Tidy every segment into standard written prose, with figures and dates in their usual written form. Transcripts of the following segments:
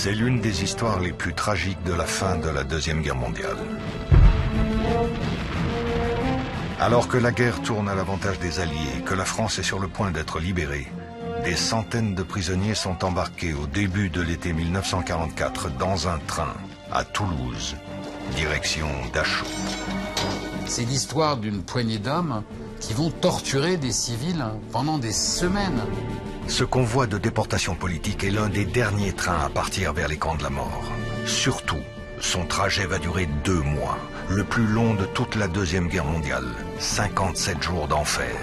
C'est l'une des histoires les plus tragiques de la fin de la Deuxième Guerre mondiale. Alors que la guerre tourne à l'avantage des Alliés et que la France est sur le point d'être libérée, des centaines de prisonniers sont embarqués au début de l'été 1944 dans un train à Toulouse, direction Dachau. C'est l'histoire d'une poignée d'hommes qui vont torturer des civils pendant des semaines. Ce convoi de déportation politique est l'un des derniers trains à partir vers les camps de la mort. Surtout, son trajet va durer 2 mois, le plus long de toute la Deuxième Guerre mondiale. 57 jours d'enfer.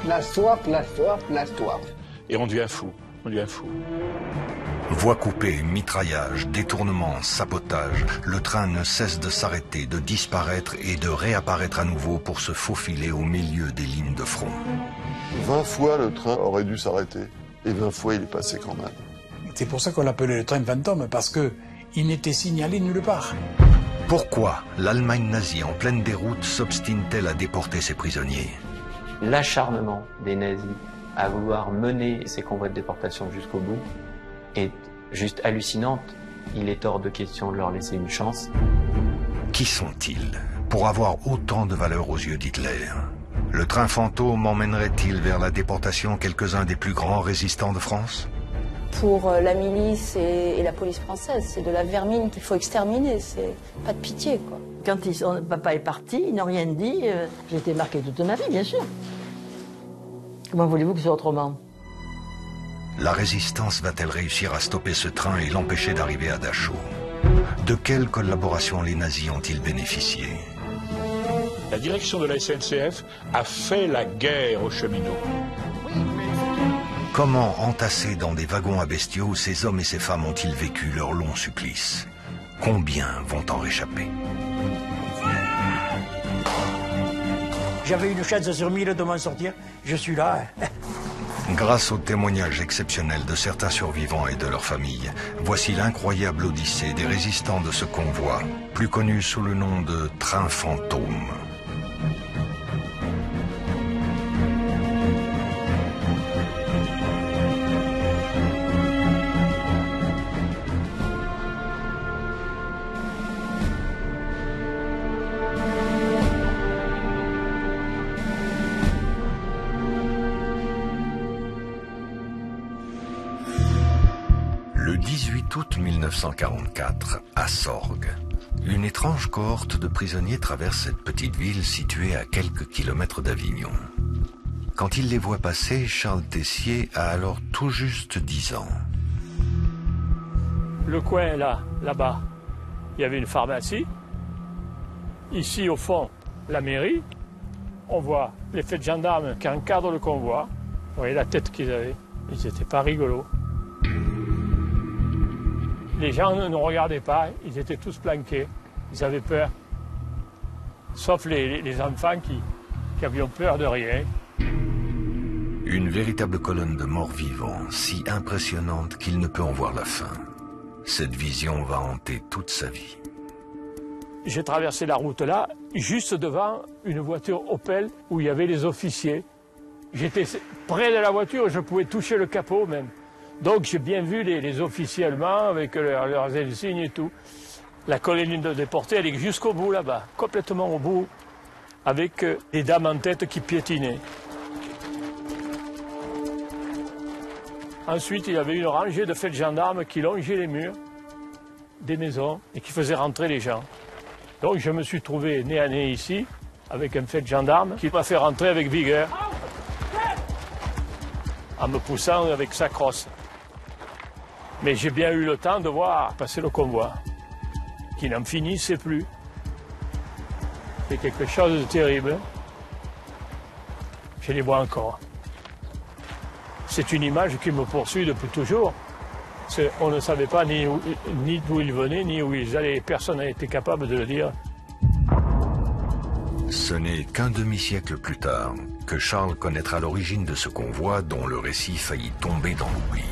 La soif, la soif, la soif. Et on devient fou, on devient fou. Voies coupées, mitraillage, détournement, sabotage, le train ne cesse de s'arrêter, de disparaître et de réapparaître à nouveau pour se faufiler au milieu des lignes de front. 20 fois le train aurait dû s'arrêter, et 20 fois il est passé quand même. C'est pour ça qu'on l'appelait le train fantôme, parce qu'il n'était signalé nulle part. Pourquoi l'Allemagne nazie en pleine déroute s'obstine-t-elle à déporter ses prisonniers? L'acharnement des nazis à vouloir mener ces convois de déportation jusqu'au bout est juste hallucinante. Il est hors de question de leur laisser une chance. Qui sont-ils pour avoir autant de valeur aux yeux d'Hitler? Le train fantôme emmènerait-il vers la déportation quelques-uns des plus grands résistants de France? Pour la milice et la police française, c'est de la vermine qu'il faut exterminer, c'est pas de pitié, quoi. Quand papa est parti, ils n'ont rien dit. J'ai été marquée toute ma vie, bien sûr. Comment voulez-vous que ce soit autrement? La résistance va-t-elle réussir à stopper ce train et l'empêcher d'arriver à Dachau? De quelle collaboration les nazis ont-ils bénéficié? La direction de la SNCF a fait la guerre aux cheminots. Comment, entassés dans des wagons à bestiaux, ces hommes et ces femmes ont-ils vécu leur long supplice? Combien vont en réchapper? J'avais une chance sur 1000 de m'en sortir, je suis là. Grâce aux témoignages exceptionnels de certains survivants et de leurs familles, voici l'incroyable odyssée des résistants de ce convoi, plus connu sous le nom de train fantôme. Le 18 août 1944, à Sorgues, une étrange cohorte de prisonniers traverse cette petite ville située à quelques kilomètres d'Avignon. Quand il les voit passer, Charles Tessier a alors tout juste 10 ans. Le coin là-bas, il y avait une pharmacie. Ici, au fond, la mairie. On voit l'effet de gendarmes qui encadrent le convoi. Vous voyez la tête qu'ils avaient. Ils n'étaient pas rigolos. Les gens ne nous regardaient pas, ils étaient tous planqués, ils avaient peur. Sauf les enfants qui avaient peur de rien. Une véritable colonne de morts vivants, si impressionnante qu'il ne peut en voir la fin. Cette vision va hanter toute sa vie. J'ai traversé la route là, juste devant une voiture Opel où il y avait les officiers. J'étais près de la voiture, je pouvais toucher le capot même. Donc j'ai bien vu les officiers allemands avec leurs insignes et tout. La colonie de déportés, elle est jusqu'au bout là-bas, complètement au bout, avec des dames en tête qui piétinaient. Ensuite, il y avait une rangée de faits de gendarmes qui longeaient les murs des maisons et qui faisaient rentrer les gens. Donc je me suis trouvé nez à nez ici, avec un fait de gendarme qui m'a fait rentrer avec vigueur, en me poussant avec sa crosse. Mais j'ai bien eu le temps de voir passer le convoi, qui n'en finissait plus. C'est quelque chose de terrible. Je les vois encore. C'est une image qui me poursuit depuis toujours. On ne savait pas ni d'où ils venaient, ni où ils allaient. Personne n'a été capable de le dire. Ce n'est qu'un demi-siècle plus tard que Charles connaîtra l'origine de ce convoi dont le récit faillit tomber dans l'oubli.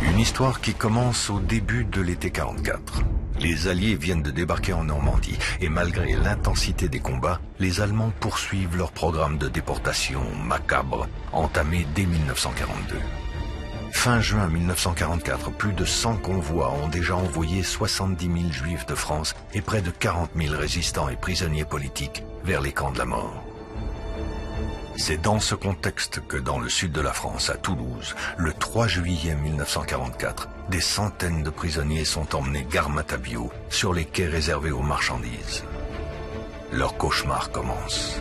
Une histoire qui commence au début de l'été 44. Les Alliés viennent de débarquer en Normandie et malgré l'intensité des combats, les Allemands poursuivent leur programme de déportation macabre entamé dès 1942. Fin juin 1944, plus de 100 convois ont déjà envoyé 70 000 juifs de France et près de 40 000 résistants et prisonniers politiques vers les camps de la mort. C'est dans ce contexte que dans le sud de la France, à Toulouse, le 3 juillet 1944, des centaines de prisonniers sont emmenés gare Matabiau sur les quais réservés aux marchandises. Leur cauchemar commence.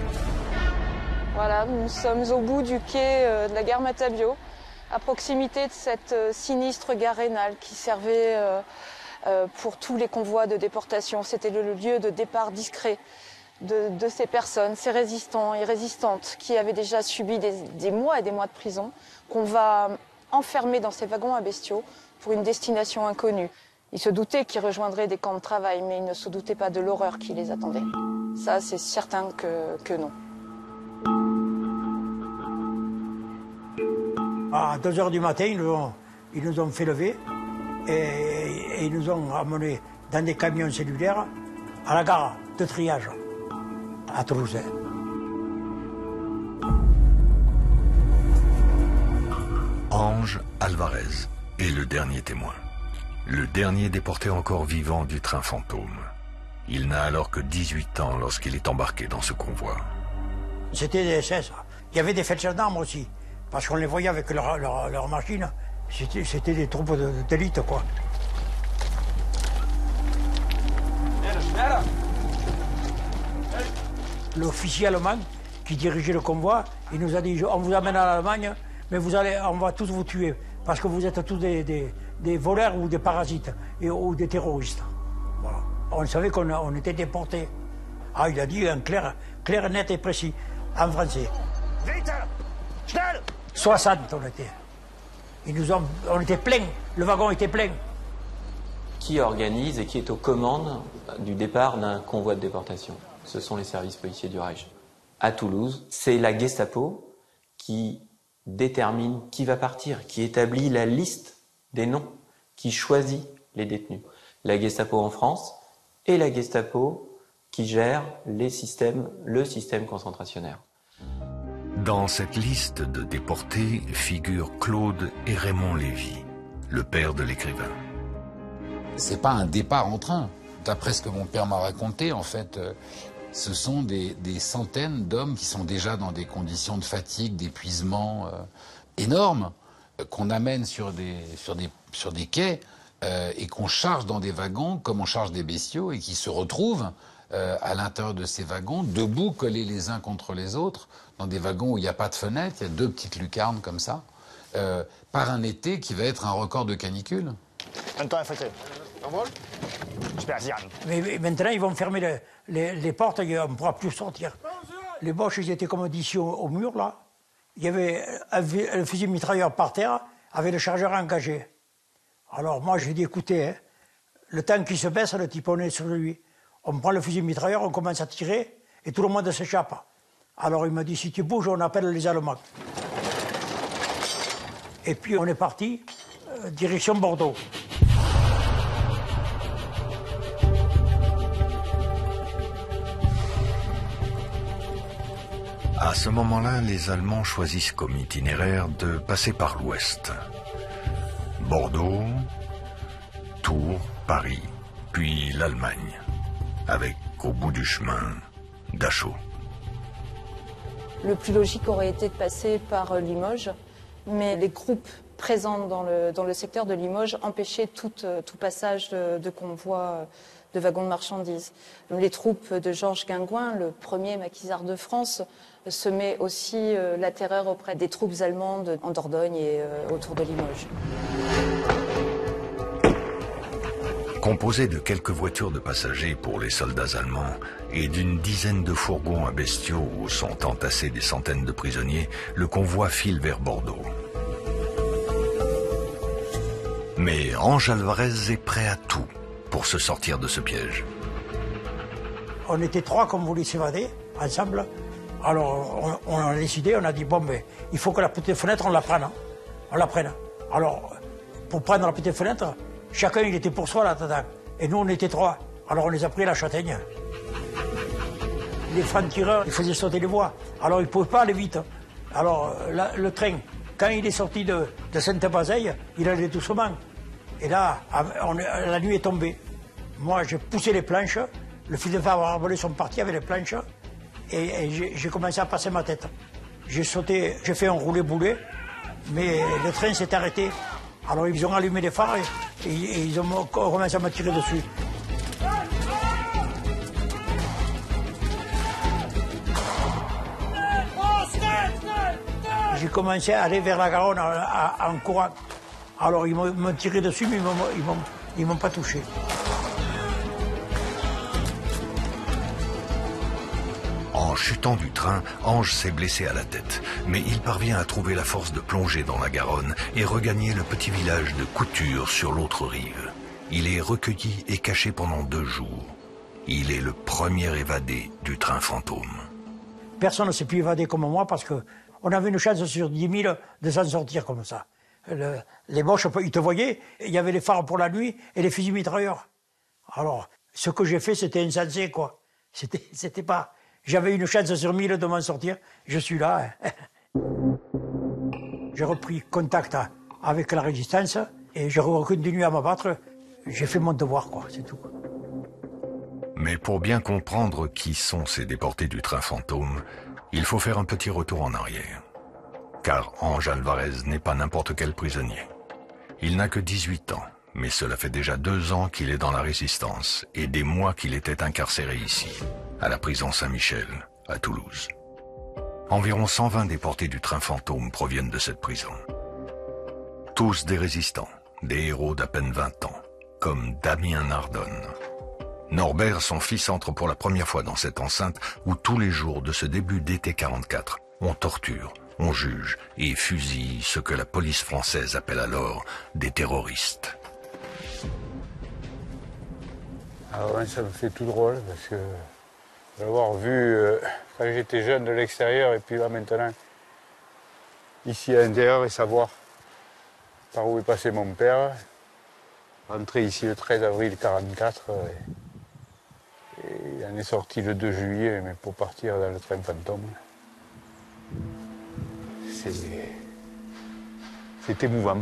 Voilà, nous sommes au bout du quai de la gare Matabiau, à proximité de cette sinistre gare rénale qui servait pour tous les convois de déportation. C'était le lieu de départ discret de ces personnes, ces résistants et résistantes qui avaient déjà subi des mois et des mois de prison, qu'on va enfermer dans ces wagons à bestiaux pour une destination inconnue. Ils se doutaient qu'ils rejoindraient des camps de travail, mais ils ne se doutaient pas de l'horreur qui les attendait. Ça, c'est certain que non. À 2 h du matin, ils nous ont fait lever et ils nous ont amenés dans des camions cellulaires à la gare de triage à Toulouse. Ange Alvarez est le dernier témoin. Le dernier déporté encore vivant du train fantôme. Il n'a alors que 18 ans lorsqu'il est embarqué dans ce convoi. C'était des SS. Il y avait des gendarmes aussi, parce qu'on les voyait avec leur machine. C'était des troupes d'élite, quoi. L'officier allemand qui dirigeait le convoi, il nous a dit « On vous amène à l'Allemagne, mais on va tous vous tuer, parce que vous êtes tous des voleurs ou des parasites, ou des terroristes. » Voilà. On savait qu'on était déportés. Ah, il a dit un clair, net et précis, en français. 60 on était. On était plein, le wagon était plein. Qui organise et qui est aux commandes du départ d'un convoi de déportation? Ce sont les services policiers du Reich. À Toulouse, c'est la Gestapo qui détermine qui va partir, qui établit la liste des noms, qui choisit les détenus. La Gestapo en France et la Gestapo qui gère le système concentrationnaire. Dans cette liste de déportés figurent Claude et Raymond Lévy, le père de l'écrivain. C'est pas un départ en train. D'après ce que mon père m'a raconté, en fait, ce sont des centaines d'hommes qui sont déjà dans des conditions de fatigue, d'épuisement énormes, qu'on amène sur des quais et qu'on charge dans des wagons comme on charge des bestiaux et qui se retrouvent à l'intérieur de ces wagons, debout, collés les uns contre les autres, dans des wagons où il n'y a pas de fenêtre, il y a 2 petites lucarnes comme ça, par un été qui va être un record de canicule. Mais maintenant, ils vont fermer les portes et on ne pourra plus sortir. Les Boches, ils étaient comme d'ici au mur, là. Il y avait un fusil mitrailleur par terre avec le chargeur engagé. Alors moi, j'ai dit, écoutez, hein, le temps qu'il se baisse, le type, on est sur lui. On prend le fusil mitrailleur, on commence à tirer et tout le monde s'échappe. Alors il m'a dit, si tu bouges, on appelle les Allemands. Et puis on est parti, direction Bordeaux. À ce moment-là, les Allemands choisissent comme itinéraire de passer par l'ouest. Bordeaux, Tours, Paris, puis l'Allemagne, avec au bout du chemin, Dachau. Le plus logique aurait été de passer par Limoges, mais les groupes présents dans le secteur de Limoges empêchaient tout passage de convois de wagons de marchandises. Les troupes de Georges Guingouin, le premier maquisard de France, semaient aussi la terreur auprès des troupes allemandes en Dordogne et autour de Limoges. Composé de quelques voitures de passagers pour les soldats allemands et d'une dizaine de fourgons à bestiaux où sont entassés des centaines de prisonniers, le convoi file vers Bordeaux. Mais Ange Alvarez est prêt à tout pour se sortir de ce piège. On était 3 comme voulait s'évader, ensemble. Alors on a décidé, on a dit, bon, ben, il faut que la petite fenêtre, on la prenne. Hein. On la prenne. Alors, pour prendre la petite fenêtre, chacun, il était pour soi là-dedans. Et nous, on était 3. Alors on les a pris à la Châtaigne. Les francs-tireurs, ils faisaient sauter les voies. Alors ils ne pouvaient pas aller vite. Alors le train, Quand il est sorti de Sainte-Bazeille, il allait doucement. Et là, la nuit est tombée. Moi, j'ai poussé les planches. Le fil de fer barbelés sont partis avec les planches. Et j'ai commencé à passer ma tête. J'ai sauté, j'ai fait un roulé-boulet. Mais le train s'est arrêté. Alors ils ont allumé les phares et ils ont commencé à me tirer dessus. J'ai commencé à aller vers la Garonne en courant. Alors ils m'ont tiré dessus, mais ils m'ont pas touché. En chutant du train, Ange s'est blessé à la tête, mais il parvient à trouver la force de plonger dans la Garonne et regagner le petit village de Couture sur l'autre rive. Il est recueilli et caché pendant 2 jours. Il est le premier évadé du train fantôme. Personne ne s'est pu évader comme moi parce qu'on avait une chance sur 10 000 de s'en sortir comme ça. Les Boches, ils te voyaient, il y avait les phares pour la nuit et les fusils mitrailleurs. Alors, ce que j'ai fait, c'était insensé, quoi. C'était pas... J'avais une chance sur 1000 de m'en sortir, je suis là. J'ai repris contact avec la résistance et j'ai continué à m'abattre. J'ai fait mon devoir, quoi, c'est tout. Mais pour bien comprendre qui sont ces déportés du train fantôme, il faut faire un petit retour en arrière. Car Ange Alvarez n'est pas n'importe quel prisonnier. Il n'a que 18 ans, mais cela fait déjà 2 ans qu'il est dans la résistance et des mois qu'il était incarcéré ici, à la prison Saint-Michel, à Toulouse. Environ 120 déportés du train fantôme proviennent de cette prison. Tous des résistants, des héros d'à peine 20 ans, comme Damien Nardonne. Norbert, son fils, entre pour la première fois dans cette enceinte où tous les jours de ce début d'été 44, on torture, on juge et fusille ce que la police française appelle alors des terroristes. Alors ça me fait tout drôle parce que d'avoir vu quand j'étais jeune de l'extérieur et puis là maintenant ici à l'intérieur et savoir par où est passé mon père, rentré ici le 13 avril 1944 et il en est sorti le 2 juillet mais pour partir dans le train fantôme. C'est émouvant.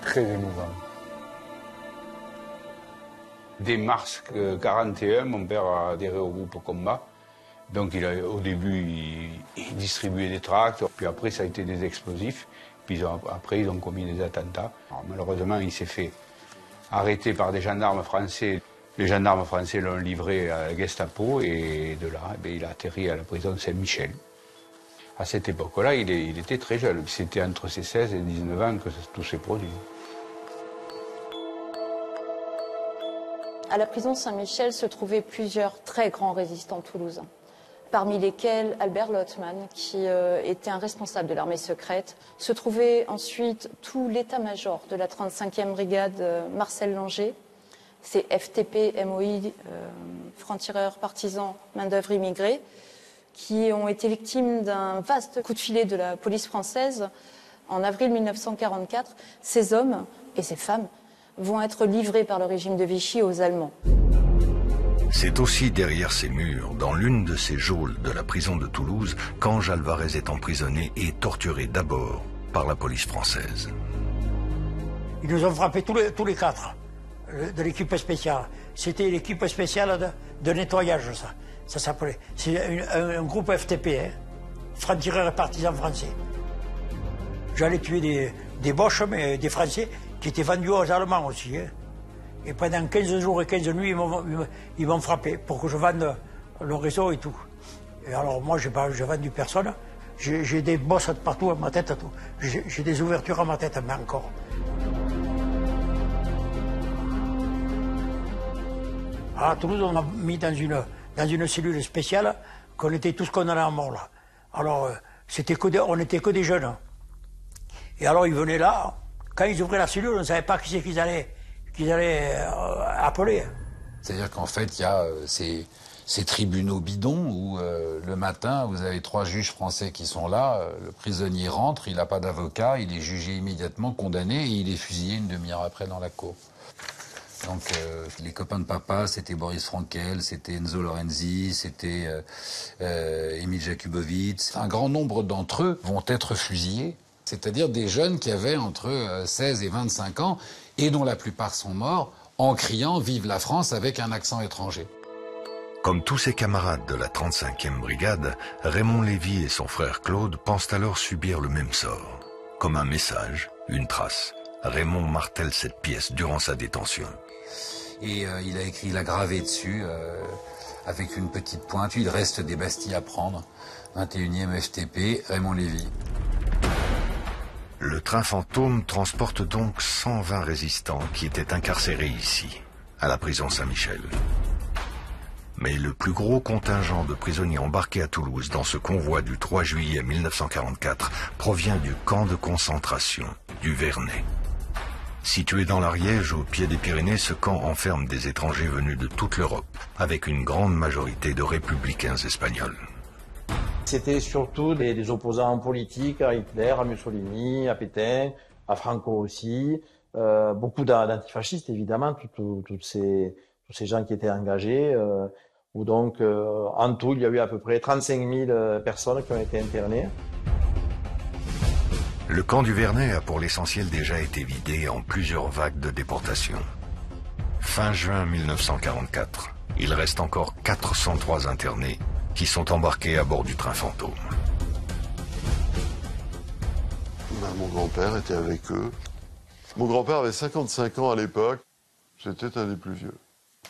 Très émouvant. Dès mars 1941, mon père a adhéré au groupe combat. Donc au début, il distribuait des tracts, puis après ça a été des explosifs, puis après ils ont commis des attentats. Alors, malheureusement, il s'est fait arrêter par des gendarmes français. Les gendarmes français l'ont livré à la Gestapo et de là, il a atterri à la prison Saint-Michel. À cette époque-là, il était très jeune. C'était entre ses 16 et 19 ans que tout s'est produit. À la prison Saint-Michel se trouvaient plusieurs très grands résistants toulousains, parmi lesquels Albert Lottmann, qui était un responsable de l'armée secrète. Se trouvait ensuite tout l'état-major de la 35e brigade Marcel Langer, c'est FTP, MOI, francs-tireurs, partisans, main-d'œuvre immigrée, qui ont été victimes d'un vaste coup de filet de la police française en avril 1944. Ces hommes et ces femmes vont être livrés par le régime de Vichy aux Allemands. C'est aussi derrière ces murs, dans l'une de ces geôles de la prison de Toulouse, qu'Ange Alvarez est emprisonné et torturé d'abord par la police française. Ils nous ont frappés tous les 4 de l'équipe spéciale. C'était l'équipe spéciale de nettoyage, ça s'appelait. C'est un groupe FTP, hein, francs-tireurs et partisans français. J'allais tuer des Boches, mais des Français qui étaient vendus aux Allemands aussi. Hein. Et pendant 15 jours et 15 nuits, ils m'ont frappé pour que je vende le réseau et tout. Et alors moi, je n'ai vendu personne. J'ai des bosses partout à ma tête. J'ai des ouvertures à ma tête, mais encore. À Toulouse, on m'a mis dans une cellule spéciale qu'on était tous condamnés à mort, là. Alors, on n'était que des jeunes. Et alors, ils venaient là. Quand ils ouvraient la cellule, on ne savait pas qui c'est qu'ils allaient appeler. C'est-à-dire qu'en fait, il y a ces tribunaux bidons où le matin, vous avez 3 juges français qui sont là, le prisonnier rentre, il n'a pas d'avocat, il est jugé immédiatement, condamné, et il est fusillé une demi-heure après dans la cour. Donc les copains de papa, c'était Boris Frankel, c'était Enzo Lorenzi, c'était Emil Jakubowicz. Un grand nombre d'entre eux vont être fusillés, c'est-à-dire des jeunes qui avaient entre 16 et 25 ans et dont la plupart sont morts en criant « Vive la France » avec un accent étranger. Comme tous ses camarades de la 35e brigade, Raymond Lévy et son frère Claude pensent alors subir le même sort. Comme un message, une trace, Raymond martèle cette pièce durant sa détention. Et il a gravé dessus avec une petite pointe. Il reste des Bastilles à prendre. 21e FTP, Raymond Lévy. Le train fantôme transporte donc 120 résistants qui étaient incarcérés ici, à la prison Saint-Michel. Mais le plus gros contingent de prisonniers embarqués à Toulouse dans ce convoi du 3 juillet 1944 provient du camp de concentration du Vernet. Situé dans l'Ariège, au pied des Pyrénées, ce camp enferme des étrangers venus de toute l'Europe, avec une grande majorité de républicains espagnols. C'était surtout des opposants politiques à Hitler, à Mussolini, à Pétain, à Franco aussi, beaucoup d'antifascistes évidemment, tous ces gens qui étaient engagés, où donc en tout il y a eu à peu près 35 000 personnes qui ont été internées. Le camp du Vernet a pour l'essentiel déjà été vidé en plusieurs vagues de déportation. Fin juin 1944, il reste encore 403 internés qui sont embarqués à bord du train fantôme. Mon grand-père était avec eux. Mon grand-père avait 55 ans à l'époque. C'était un des plus vieux.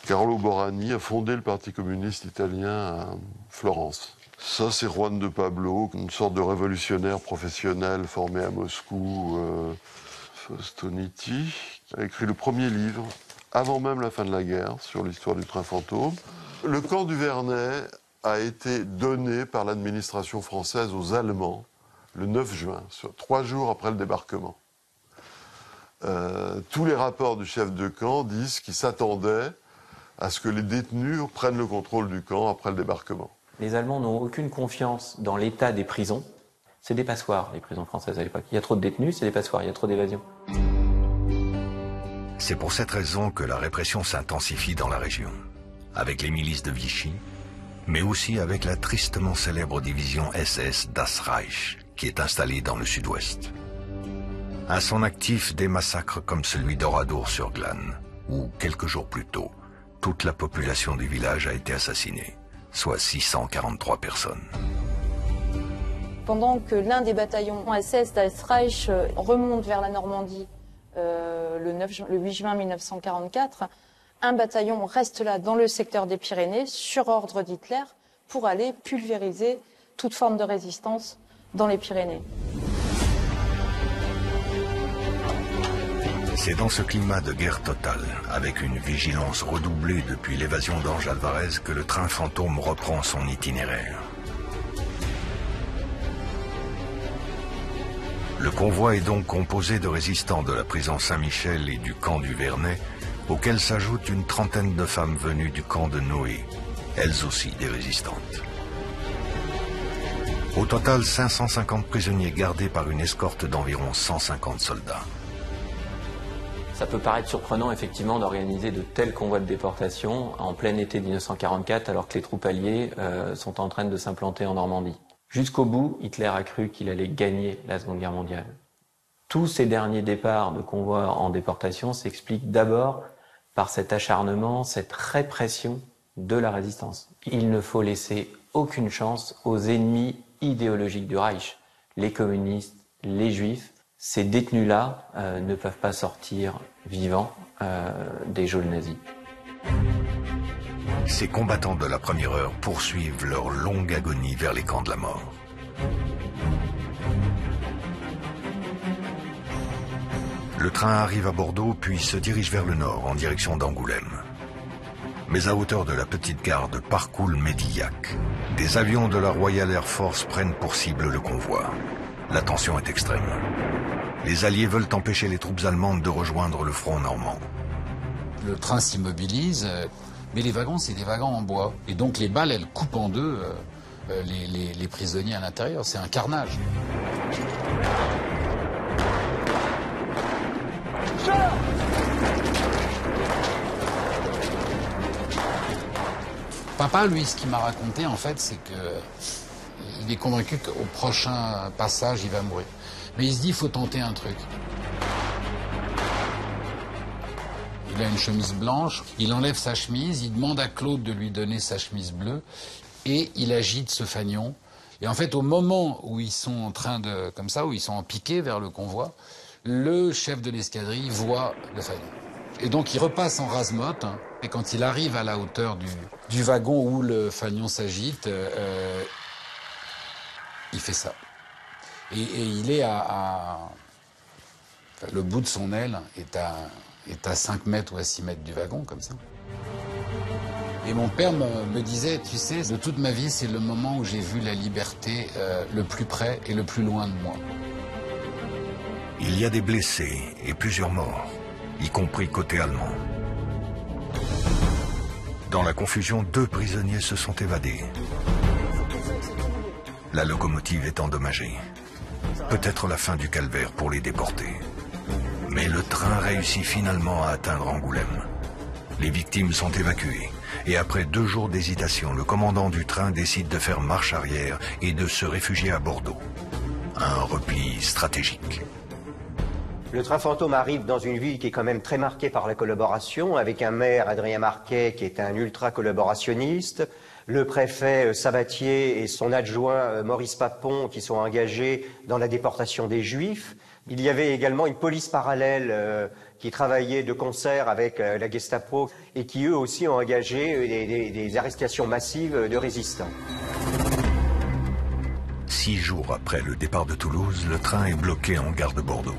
Carlo Borani a fondé le Parti communiste italien à Florence. Ça, c'est Juan de Pablo, une sorte de révolutionnaire professionnel formé à Moscou. Faustoniti a écrit le premier livre, avant même la fin de la guerre, sur l'histoire du train fantôme. Le camp du Vernet a été donné par l'administration française aux Allemands le 9 juin, 3 jours après le débarquement. Tous les rapports du chef de camp disent qu'il s'attendait à ce que les détenus prennent le contrôle du camp après le débarquement. Les Allemands n'ont aucune confiance dans l'état des prisons. C'est des passoires, les prisons françaises à l'époque. Il y a trop de détenus, c'est des passoires, il y a trop d'évasion. C'est pour cette raison que la répression s'intensifie dans la région, avec les milices de Vichy, mais aussi avec la tristement célèbre division SS Das Reich, qui est installée dans le sud-ouest. À son actif, des massacres comme celui d'Oradour-sur-Glane, où, quelques jours plus tôt, toute la population du village a été assassinée, soit 643 personnes. Pendant que l'un des bataillons SS Das Reich remonte vers la Normandie le 8 juin 1944, un bataillon reste là dans le secteur des Pyrénées, sur ordre d'Hitler, pour aller pulvériser toute forme de résistance dans les Pyrénées. C'est dans ce climat de guerre totale, avec une vigilance redoublée depuis l'évasion d'Ange Alvarez, que le train fantôme reprend son itinéraire. Le convoi est donc composé de résistants de la prison Saint-Michel et du camp du Vernet, auxquels s'ajoute une trentaine de femmes venues du camp de Noé, elles aussi des résistantes. Au total, 550 prisonniers gardés par une escorte d'environ 150 soldats. Ça peut paraître surprenant, effectivement, d'organiser de tels convois de déportation en plein été 1944, alors que les troupes alliées sont en train de s'implanter en Normandie. Jusqu'au bout, Hitler a cru qu'il allait gagner la Seconde Guerre mondiale. Tous ces derniers départs de convois en déportation s'expliquent d'abord par cet acharnement, cette répression de la résistance. Il ne faut laisser aucune chance aux ennemis idéologiques du Reich, les communistes, les juifs. Ces détenus-là ne peuvent pas sortir vivants des geôles nazies. Ces combattants de la première heure poursuivent leur longue agonie vers les camps de la mort. Le train arrive à Bordeaux, puis se dirige vers le nord, en direction d'Angoulême. Mais à hauteur de la petite gare de Parcoul-Médillac, des avions de la Royal Air Force prennent pour cible le convoi. La tension est extrême. Les Alliés veulent empêcher les troupes allemandes de rejoindre le front normand. Le train s'immobilise, mais les wagons, c'est des wagons en bois. Et donc les balles, elles coupent en deux les prisonniers à l'intérieur. C'est un carnage. Papa, lui, ce qu'il m'a raconté, en fait, c'est que il est convaincu qu'au prochain passage, il va mourir. Mais il se dit, il faut tenter un truc. Il a une chemise blanche, il enlève sa chemise, il demande à Claude de lui donner sa chemise bleue, et il agite ce fanion. Et en fait, au moment où ils sont en train de, comme ça, où ils sont en piqué vers le convoi, le chef de l'escadrille voit le fanion. Et donc il repasse en rase-motte, hein, et quand il arrive à la hauteur du wagon où le fanion s'agite, il fait ça. Et il est le bout de son aile est à 5 mètres ou à 6 mètres du wagon, comme ça. Et mon père me disait, tu sais, de toute ma vie, c'est le moment où j'ai vu la liberté le plus près et le plus loin de moi. Il y a des blessés et plusieurs morts, y compris côté allemand. Dans la confusion, 2 prisonniers se sont évadés. La locomotive est endommagée. Peut-être la fin du calvaire pour les déportés. Mais le train réussit finalement à atteindre Angoulême. Les victimes sont évacuées. Et après 2 jours d'hésitation, le commandant du train décide de faire marche arrière et de se réfugier à Bordeaux. Un repli stratégique. Le train fantôme arrive dans une ville qui est quand même très marquée par la collaboration, avec un maire, Adrien Marquet, qui est un ultra-collaborationniste, le préfet Sabatier et son adjoint Maurice Papon, qui sont engagés dans la déportation des Juifs. Il y avait également une police parallèle qui travaillait de concert avec la Gestapo et qui eux aussi ont engagé des arrestations massives de résistants. 6 jours après le départ de Toulouse, le train est bloqué en gare de Bordeaux.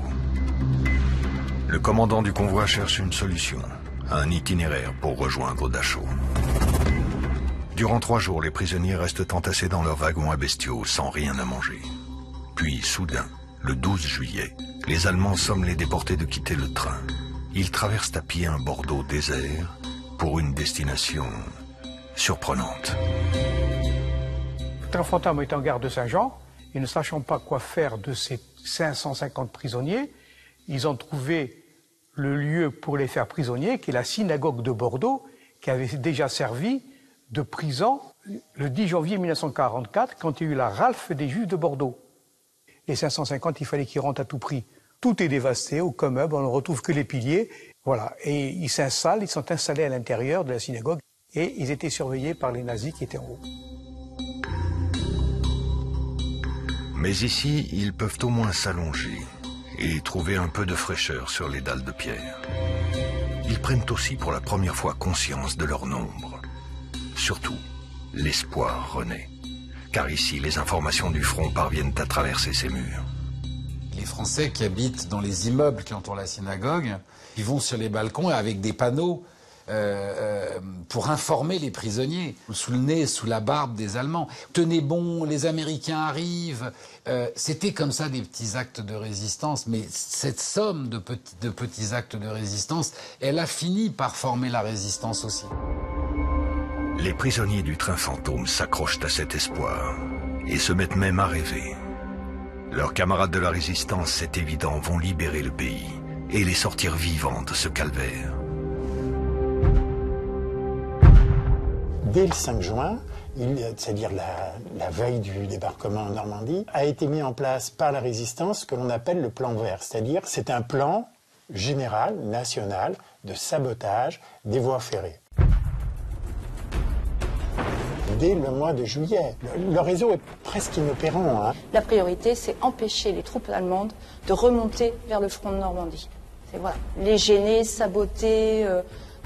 Le commandant du convoi cherche une solution, un itinéraire pour rejoindre Dachau. Durant 3 jours, les prisonniers restent entassés dans leur wagon à bestiaux, sans rien à manger. Puis, soudain, le 12 juillet, les Allemands somment les déportés de quitter le train. Ils traversent à pied un Bordeaux désert pour une destination surprenante. Le train fantôme est en gare de Saint-Jean et ne sachant pas quoi faire de ces 550 prisonniers, ils ont trouvé le lieu pour les faire prisonniers, qui est la synagogue de Bordeaux, qui avait déjà servi de prison le 10 janvier 1944, quand il y a eu la ralfe des Juifs de Bordeaux. Les 550, il fallait qu'ils rentrent à tout prix. Tout est dévasté, aucun meuble, on ne retrouve que les piliers. Voilà. Et ils sont installés à l'intérieur de la synagogue et ils étaient surveillés par les nazis qui étaient en haut. Mais ici, ils peuvent au moins s'allonger et trouver un peu de fraîcheur sur les dalles de pierre. Ils prennent aussi pour la première fois conscience de leur nombre. Surtout, l'espoir renaît. Car ici, les informations du front parviennent à traverser ces murs. Les Français qui habitent dans les immeubles qui entourent la synagogue, ils vont sur les balcons avec des panneaux pour informer les prisonniers, sous le nez, sous la barbe des Allemands. Tenez bon, les Américains arrivent. C'était comme ça des petits actes de résistance, mais cette somme de petits actes de résistance, elle a fini par former la résistance aussi. Les prisonniers du train fantôme s'accrochent à cet espoir et se mettent même à rêver. Leurs camarades de la résistance, c'est évident, vont libérer le pays et les sortir vivants de ce calvaire. Dès le 5 juin, c'est-à-dire la veille du débarquement en Normandie, a été mis en place par la résistance ce que l'on appelle le plan vert. C'est-à-dire c'est un plan général, national, de sabotage des voies ferrées. Dès le mois de juillet, le réseau est presque inopérant. La priorité, c'est empêcher les troupes allemandes de remonter vers le front de Normandie. C'est voilà, les gêner, saboter,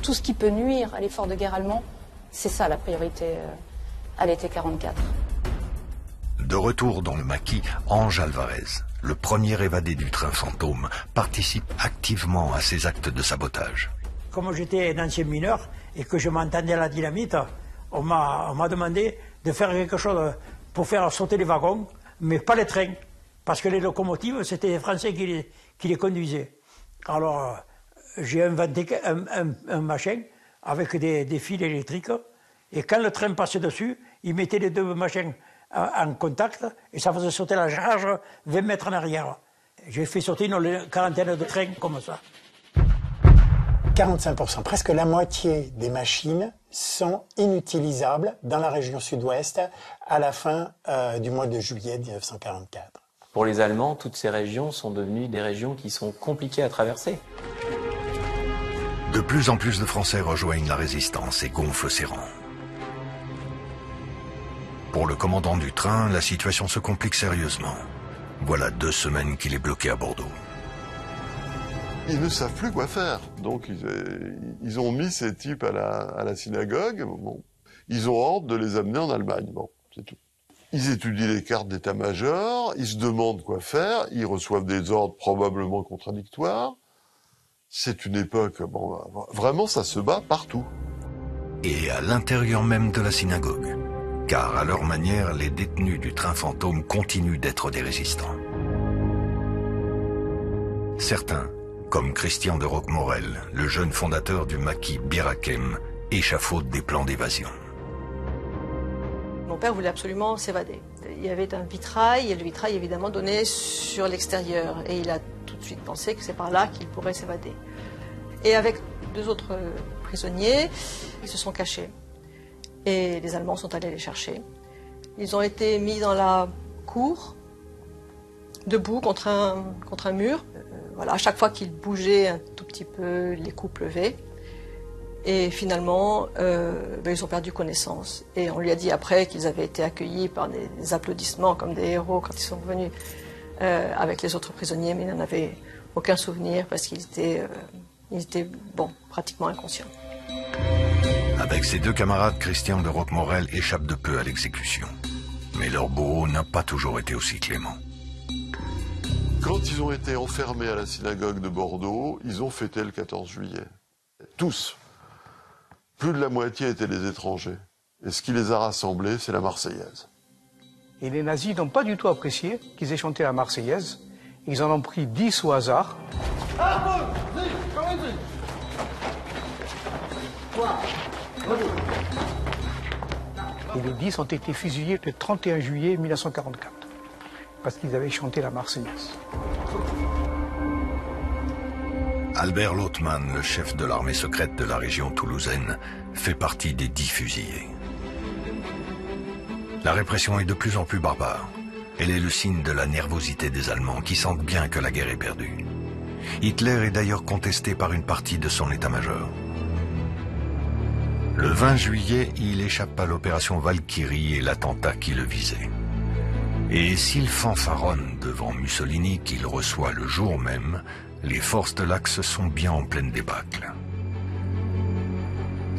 tout ce qui peut nuire à l'effort de guerre allemand. C'est ça la priorité à l'été 44. De retour dans le maquis, Ange Alvarez, le premier évadé du train fantôme, participe activement à ces actes de sabotage. Comme j'étais un ancien mineur et que je m'entendais à la dynamite, on m'a demandé de faire quelque chose pour faire sauter les wagons, mais pas les trains, parce que les locomotives, c'était les Français qui les conduisaient. Alors, j'ai inventé un machin avec des fils électriques, et quand le train passait dessus, il mettait les 2 machins en contact, et ça faisait sauter la charge 20 mètres en arrière. J'ai fait sauter une quarantaine de trains comme ça. 45%, presque la moitié des machines sont inutilisables dans la région sud-ouest à la fin du mois de juillet 1944. Pour les Allemands, toutes ces régions sont devenues des régions qui sont compliquées à traverser. De plus en plus de Français rejoignent la résistance et gonflent ses rangs. Pour le commandant du train, la situation se complique sérieusement. Voilà 2 semaines qu'il est bloqué à Bordeaux. Ils ne savent plus quoi faire. Donc ils ont mis ces types à la synagogue. Bon. Ils ont ordre de les amener en Allemagne. Bon, c'est tout. Ils étudient les cartes d'état-major, ils se demandent quoi faire, ils reçoivent des ordres probablement contradictoires. C'est une époque, bon, vraiment ça se bat partout. Et à l'intérieur même de la synagogue. Car à leur manière, les détenus du train fantôme continuent d'être des résistants. Certains, comme Christian de Roquemorel, le jeune fondateur du maquis Bir Hakeim, échafaudent des plans d'évasion. Mon père voulait absolument s'évader. Il y avait un vitrail, et le vitrail évidemment donnait sur l'extérieur. Et il a tout de suite pensé que c'est par là qu'il pourrait s'évader. Et avec 2 autres prisonniers, ils se sont cachés. Et les Allemands sont allés les chercher. Ils ont été mis dans la cour, debout contre un mur. Voilà, à chaque fois qu'ils bougeaient un tout petit peu, les coups pleuvaient. Et finalement, ils ont perdu connaissance. Et on lui a dit après qu'ils avaient été accueillis par des applaudissements comme des héros quand ils sont revenus avec les autres prisonniers, mais ils n'en avaient aucun souvenir parce qu'ils étaient, pratiquement inconscients. Avec ses 2 camarades, Christian de Roquemorel échappe de peu à l'exécution. Mais leur bourreau n'a pas toujours été aussi clément. Quand ils ont été enfermés à la synagogue de Bordeaux, ils ont fêté le 14 juillet. Tous. Plus de la moitié étaient des étrangers. Et ce qui les a rassemblés, c'est la Marseillaise. Et les nazis n'ont pas du tout apprécié qu'ils aient chanté la Marseillaise. Ils en ont pris 10 au hasard. Et les 10 ont été fusillés le 31 juillet 1944, parce qu'ils avaient chanté la Marseillaise. Albert Lothmann, le chef de l'armée secrète de la région toulousaine, fait partie des 10 fusillés. La répression est de plus en plus barbare. Elle est le signe de la nervosité des Allemands qui sentent bien que la guerre est perdue. Hitler est d'ailleurs contesté par une partie de son état-major. Le 20 juillet, il échappe à l'opération Valkyrie et l'attentat qui le visait. Et s'il fanfaronne devant Mussolini qu'il reçoit le jour même, les forces de l'Axe sont bien en pleine débâcle.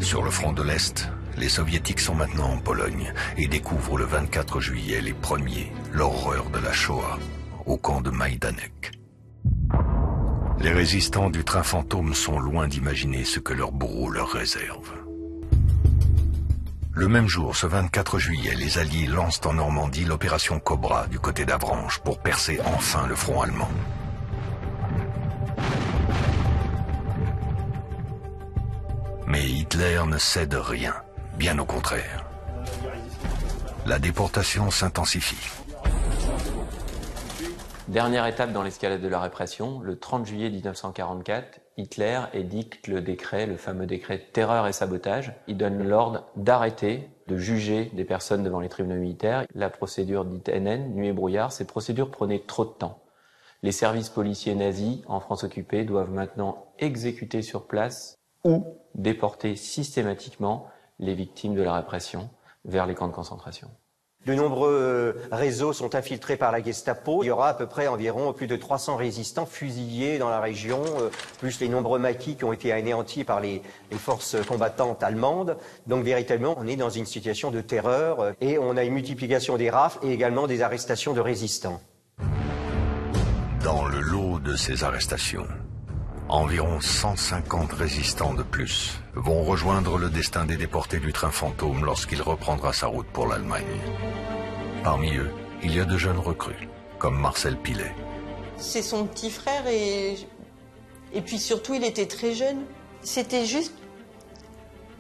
Sur le front de l'Est, les Soviétiques sont maintenant en Pologne et découvrent le 24 juillet les premiers l'horreur de la Shoah au camp de Majdanek. Les résistants du train fantôme sont loin d'imaginer ce que leur bourreau leur réserve. Le même jour, ce 24 juillet, les Alliés lancent en Normandie l'opération Cobra du côté d'Avranches pour percer enfin le front allemand. Mais Hitler ne cède rien, bien au contraire. La déportation s'intensifie. Dernière étape dans l'escalade de la répression, le 30 juillet 1944, Hitler édicte le décret, le fameux décret de terreur et sabotage. Il donne l'ordre d'arrêter, de juger des personnes devant les tribunaux militaires. La procédure dite NN, nuit et brouillard, ces procédures prenaient trop de temps. Les services policiers nazis en France occupée doivent maintenant exécuter sur place ou déporter systématiquement les victimes de la répression vers les camps de concentration. De nombreux réseaux sont infiltrés par la Gestapo. Il y aura à peu près environ plus de 300 résistants fusillés dans la région, plus les nombreux maquis qui ont été anéantis par les forces combattantes allemandes. Donc véritablement, on est dans une situation de terreur et on a une multiplication des rafles et également des arrestations de résistants. Dans le lot de ces arrestations, environ 150 résistants de plus vont rejoindre le destin des déportés du train fantôme lorsqu'il reprendra sa route pour l'Allemagne. Parmi eux, il y a de jeunes recrues, comme Marcel Pilet. C'est son petit frère et puis surtout il était très jeune. C'était juste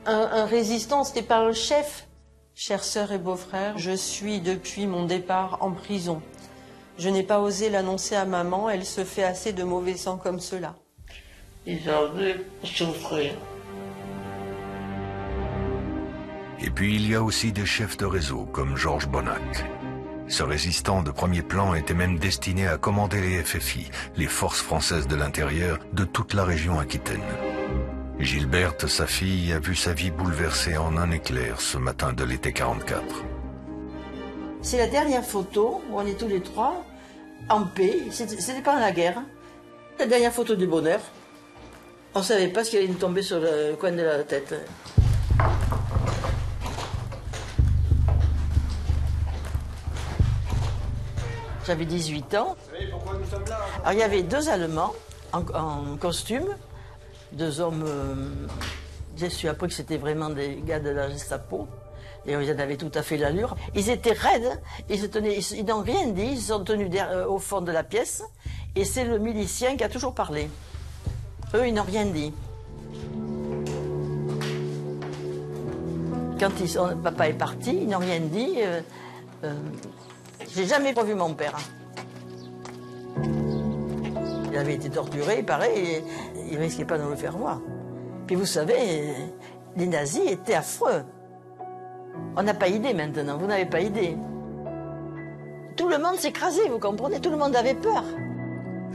un résistant, c'était pas un chef. Chère sœur et beau-frère, je suis depuis mon départ en prison. Je n'ai pas osé l'annoncer à maman, elle se fait assez de mauvais sang comme cela. Ils ont dû souffrir. Et puis il y a aussi des chefs de réseau comme Georges Bonnac. Ce résistant de premier plan était même destiné à commander les FFI, les forces françaises de l'intérieur de toute la région aquitaine. Gilberte, sa fille, a vu sa vie bouleversée en un éclair ce matin de l'été 44. C'est la dernière photo où on est tous les trois en paix. C'était pas la guerre. La dernière photo du bonheur. On savait pas ce qui allait nous tomber sur le coin de la tête. J'avais 18 ans. Alors il y avait 2 Allemands en costume, 2 hommes. J'ai su après que c'était vraiment des gars de la Gestapo. Et ils en avaient tout à fait l'allure. Ils étaient raides, ils n'ont rien dit, ils se sont tenus au fond de la pièce. Et c'est le milicien qui a toujours parlé. Eux, ils n'ont rien dit. Quand papa est parti, ils n'ont rien dit. J'ai jamais revu mon père. Il avait été torturé, il paraît, et il ne risquait pas de nous le faire voir. Puis vous savez, les nazis étaient affreux. On n'a pas idée maintenant, vous n'avez pas idée. Tout le monde s'écrasait, vous comprenez, tout le monde avait peur.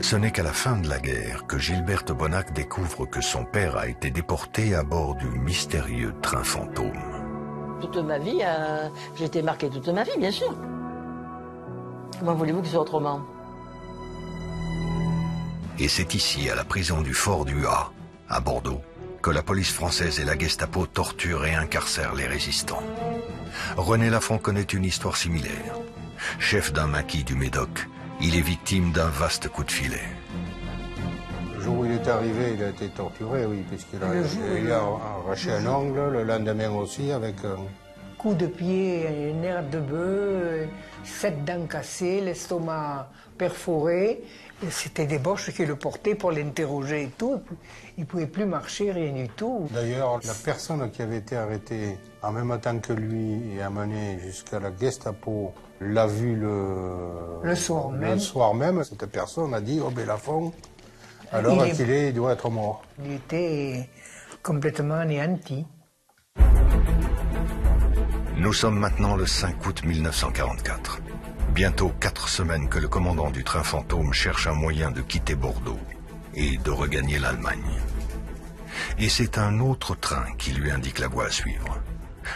Ce n'est qu'à la fin de la guerre que Gilberte Bonnac découvre que son père a été déporté à bord du mystérieux train fantôme. Toute ma vie, j'ai été marquée toute ma vie, bien sûr. Comment voulez-vous que ce soit autrement? Et c'est ici, à la prison du Fort du Ha, à Bordeaux, que la police française et la Gestapo torturent et incarcèrent les résistants. René Lafont connaît une histoire similaire. Chef d'un maquis du Médoc, il est victime d'un vaste coup de filet. Le jour où il est arrivé, il a été torturé, oui, puisqu'il a arraché un ongle, le lendemain aussi, avec un... Coup de pied, un nerf de bœuf, 7 dents cassées, l'estomac perforé. C'était des Boches qui le portaient pour l'interroger et tout. Il ne pouvait plus marcher, rien du tout. D'ailleurs, la personne qui avait été arrêtée en même temps que lui et amenée jusqu'à la Gestapo l'a vu le soir même. Cette personne a dit « Oh, ben Lafont, alors il doit être mort. » Il était complètement anéanti. Nous sommes maintenant le 5 août 1944. Bientôt 4 semaines que le commandant du train fantôme cherche un moyen de quitter Bordeaux et de regagner l'Allemagne. Et c'est un autre train qui lui indique la voie à suivre.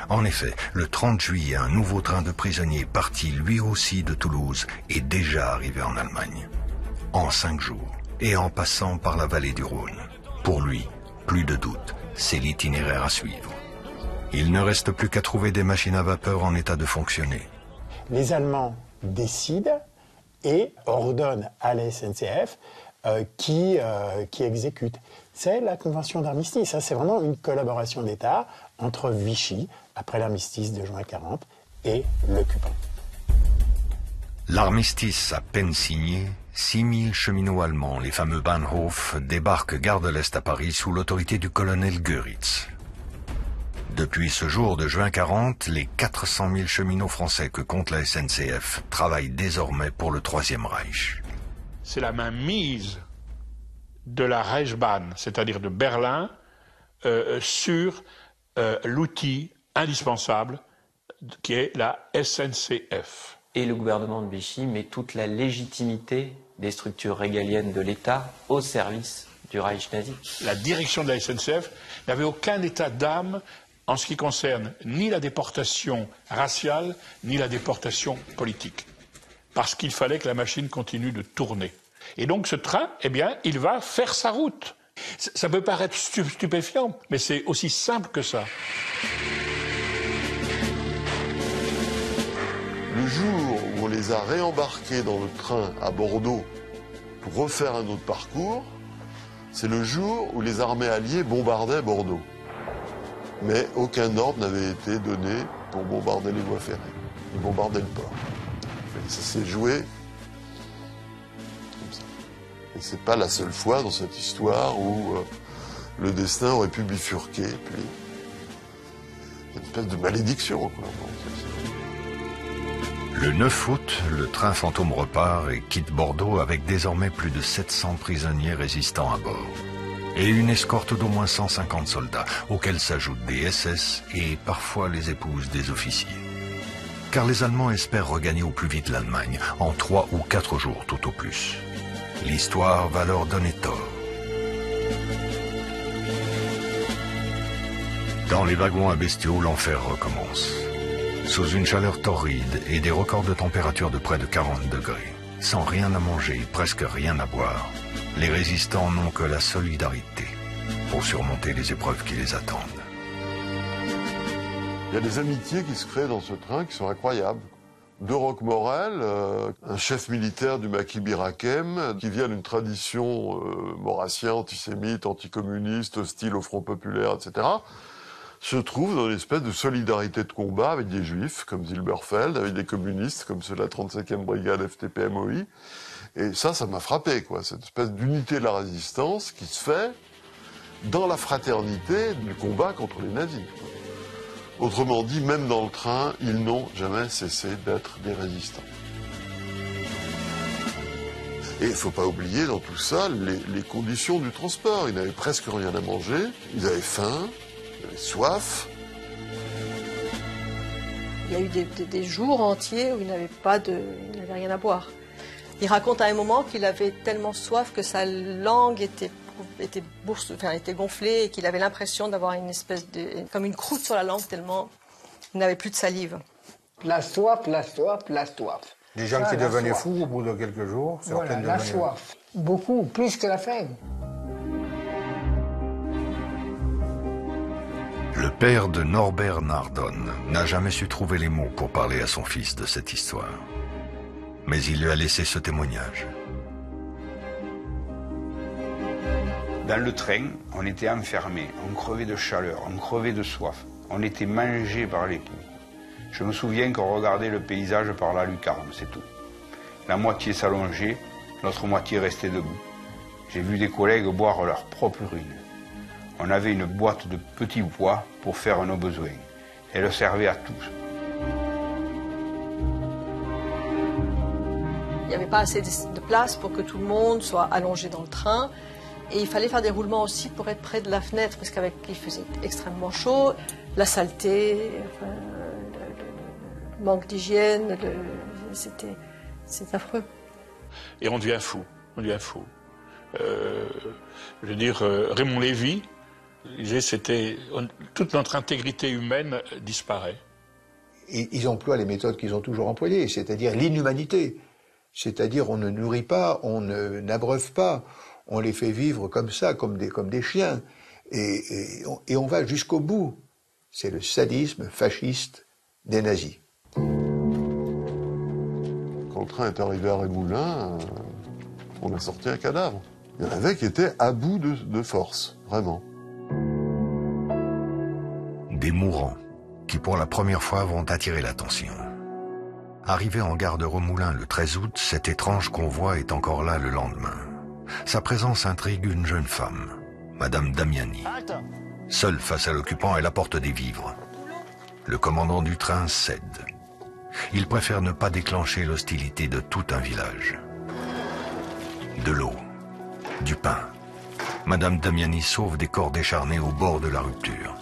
En effet, le 30 juillet, un nouveau train de prisonniers parti lui aussi de Toulouse est déjà arrivé en Allemagne. En 5 jours, et en passant par la vallée du Rhône. Pour lui, plus de doute, c'est l'itinéraire à suivre. Il ne reste plus qu'à trouver des machines à vapeur en état de fonctionner. Les Allemands décident et ordonnent à la SNCF qui exécute. C'est la convention d'armistice. C'est vraiment une collaboration d'État entre Vichy, après l'armistice de juin 40, et l'occupant. L'armistice à peine signé, 6000 cheminots allemands, les fameux Bahnhof, débarquent gare de l'Est à Paris sous l'autorité du colonel Goeritz. Depuis ce jour de juin 40, les 400 000 cheminots français que compte la SNCF travaillent désormais pour le Troisième Reich. C'est la mainmise de la Reichsbahn, c'est-à-dire de Berlin, sur l'outil indispensable qui est la SNCF. Et le gouvernement de Vichy met toute la légitimité des structures régaliennes de l'État au service du Reich nazi. La direction de la SNCF n'avait aucun état d'âme en ce qui concerne ni la déportation raciale, ni la déportation politique. Parce qu'il fallait que la machine continue de tourner. Et donc ce train, eh bien, il va faire sa route. Ça peut paraître stupéfiant, mais c'est aussi simple que ça. Le jour où on les a réembarqués dans le train à Bordeaux pour refaire un autre parcours, c'est le jour où les armées alliées bombardaient Bordeaux. Mais aucun ordre n'avait été donné pour bombarder les voies ferrées. Ils bombardaient le port. Et ça s'est joué comme ça. Et c'est pas la seule fois dans cette histoire où le destin aurait pu bifurquer. Puis une espèce de malédiction, quoi. Le 9 août, le train fantôme repart et quitte Bordeaux avec désormais plus de 700 prisonniers résistants à bord. et une escorte d'au moins 150 soldats, auxquels s'ajoutent des SS et parfois les épouses des officiers. Car les Allemands espèrent regagner au plus vite l'Allemagne, en 3 ou 4 jours tout au plus. L'histoire va leur donner tort. Dans les wagons à bestiaux, l'enfer recommence. Sous une chaleur torride et des records de température de près de 40 degrés, sans rien à manger, presque rien à boire, les résistants n'ont que la solidarité pour surmonter les épreuves qui les attendent. Il y a des amitiés qui se créent dans ce train qui sont incroyables. De Roquemorel, un chef militaire du maquis Bir Hakeim, qui vient d'une tradition maurassienne, antisémite, anticommuniste, hostile au Front populaire, etc., se trouve dans une espèce de solidarité de combat avec des juifs, comme Zilberfeld, avec des communistes, comme ceux de la 35e brigade FTP-MOI. Et ça m'a frappé, quoi, cette espèce d'unité de la résistance qui se fait dans la fraternité du combat contre les nazis. Autrement dit, même dans le train, ils n'ont jamais cessé d'être des résistants. Et il ne faut pas oublier dans tout ça les conditions du transport. Ils n'avaient presque rien à manger, ils avaient faim, ils avaient soif. Il y a eu des jours entiers où il n'avait rien à boire. Il raconte à un moment qu'il avait tellement soif que sa langue était gonflée et qu'il avait l'impression d'avoir une espèce comme une croûte sur la langue tellement il n'avait plus de salive. La soif, la soif, la soif. Des gens qui devenaient fous au bout de quelques jours. Voilà, la soif. Beaucoup, plus que la faim. Le père de Norbert Nardonne n'a jamais su trouver les mots pour parler à son fils de cette histoire. Mais il lui a laissé ce témoignage. Dans le train, on était enfermés, on crevait de chaleur, on crevait de soif, on était mangés par les poux. Je me souviens qu'on regardait le paysage par la lucarne, c'est tout. La moitié s'allongeait, l'autre moitié restait debout. J'ai vu des collègues boire leur propre urine. On avait une boîte de petits pois pour faire nos besoins. Elle servait à tous. Il n'y avait pas assez de place pour que tout le monde soit allongé dans le train. Et il fallait faire des roulements aussi pour être près de la fenêtre, parce qu'il faisait extrêmement chaud. La saleté, le manque d'hygiène, c'est affreux. Et on devient fou, on devient fou. Je veux dire, Raymond Lévy disait toute notre intégrité humaine disparaît. Ils emploient les méthodes qu'ils ont toujours employées, c'est-à-dire l'inhumanité. C'est-à-dire on ne nourrit pas, on n'abreuve pas, on les fait vivre comme ça, comme des chiens. Et on va jusqu'au bout. C'est le sadisme fasciste des nazis. Quand le train est arrivé à Rémoulins, on a sorti un cadavre. Il y en avait qui étaient à bout de force, vraiment. Des mourants qui pour la première fois vont attirer l'attention. Arrivé en gare de Remoulins le 13 août, cet étrange convoi est encore là le lendemain. Sa présence intrigue une jeune femme, Madame Damiani. Seule face à l'occupant, elle apporte des vivres. Le commandant du train cède. Il préfère ne pas déclencher l'hostilité de tout un village. De l'eau, du pain. Madame Damiani sauve des corps décharnés au bord de la rupture.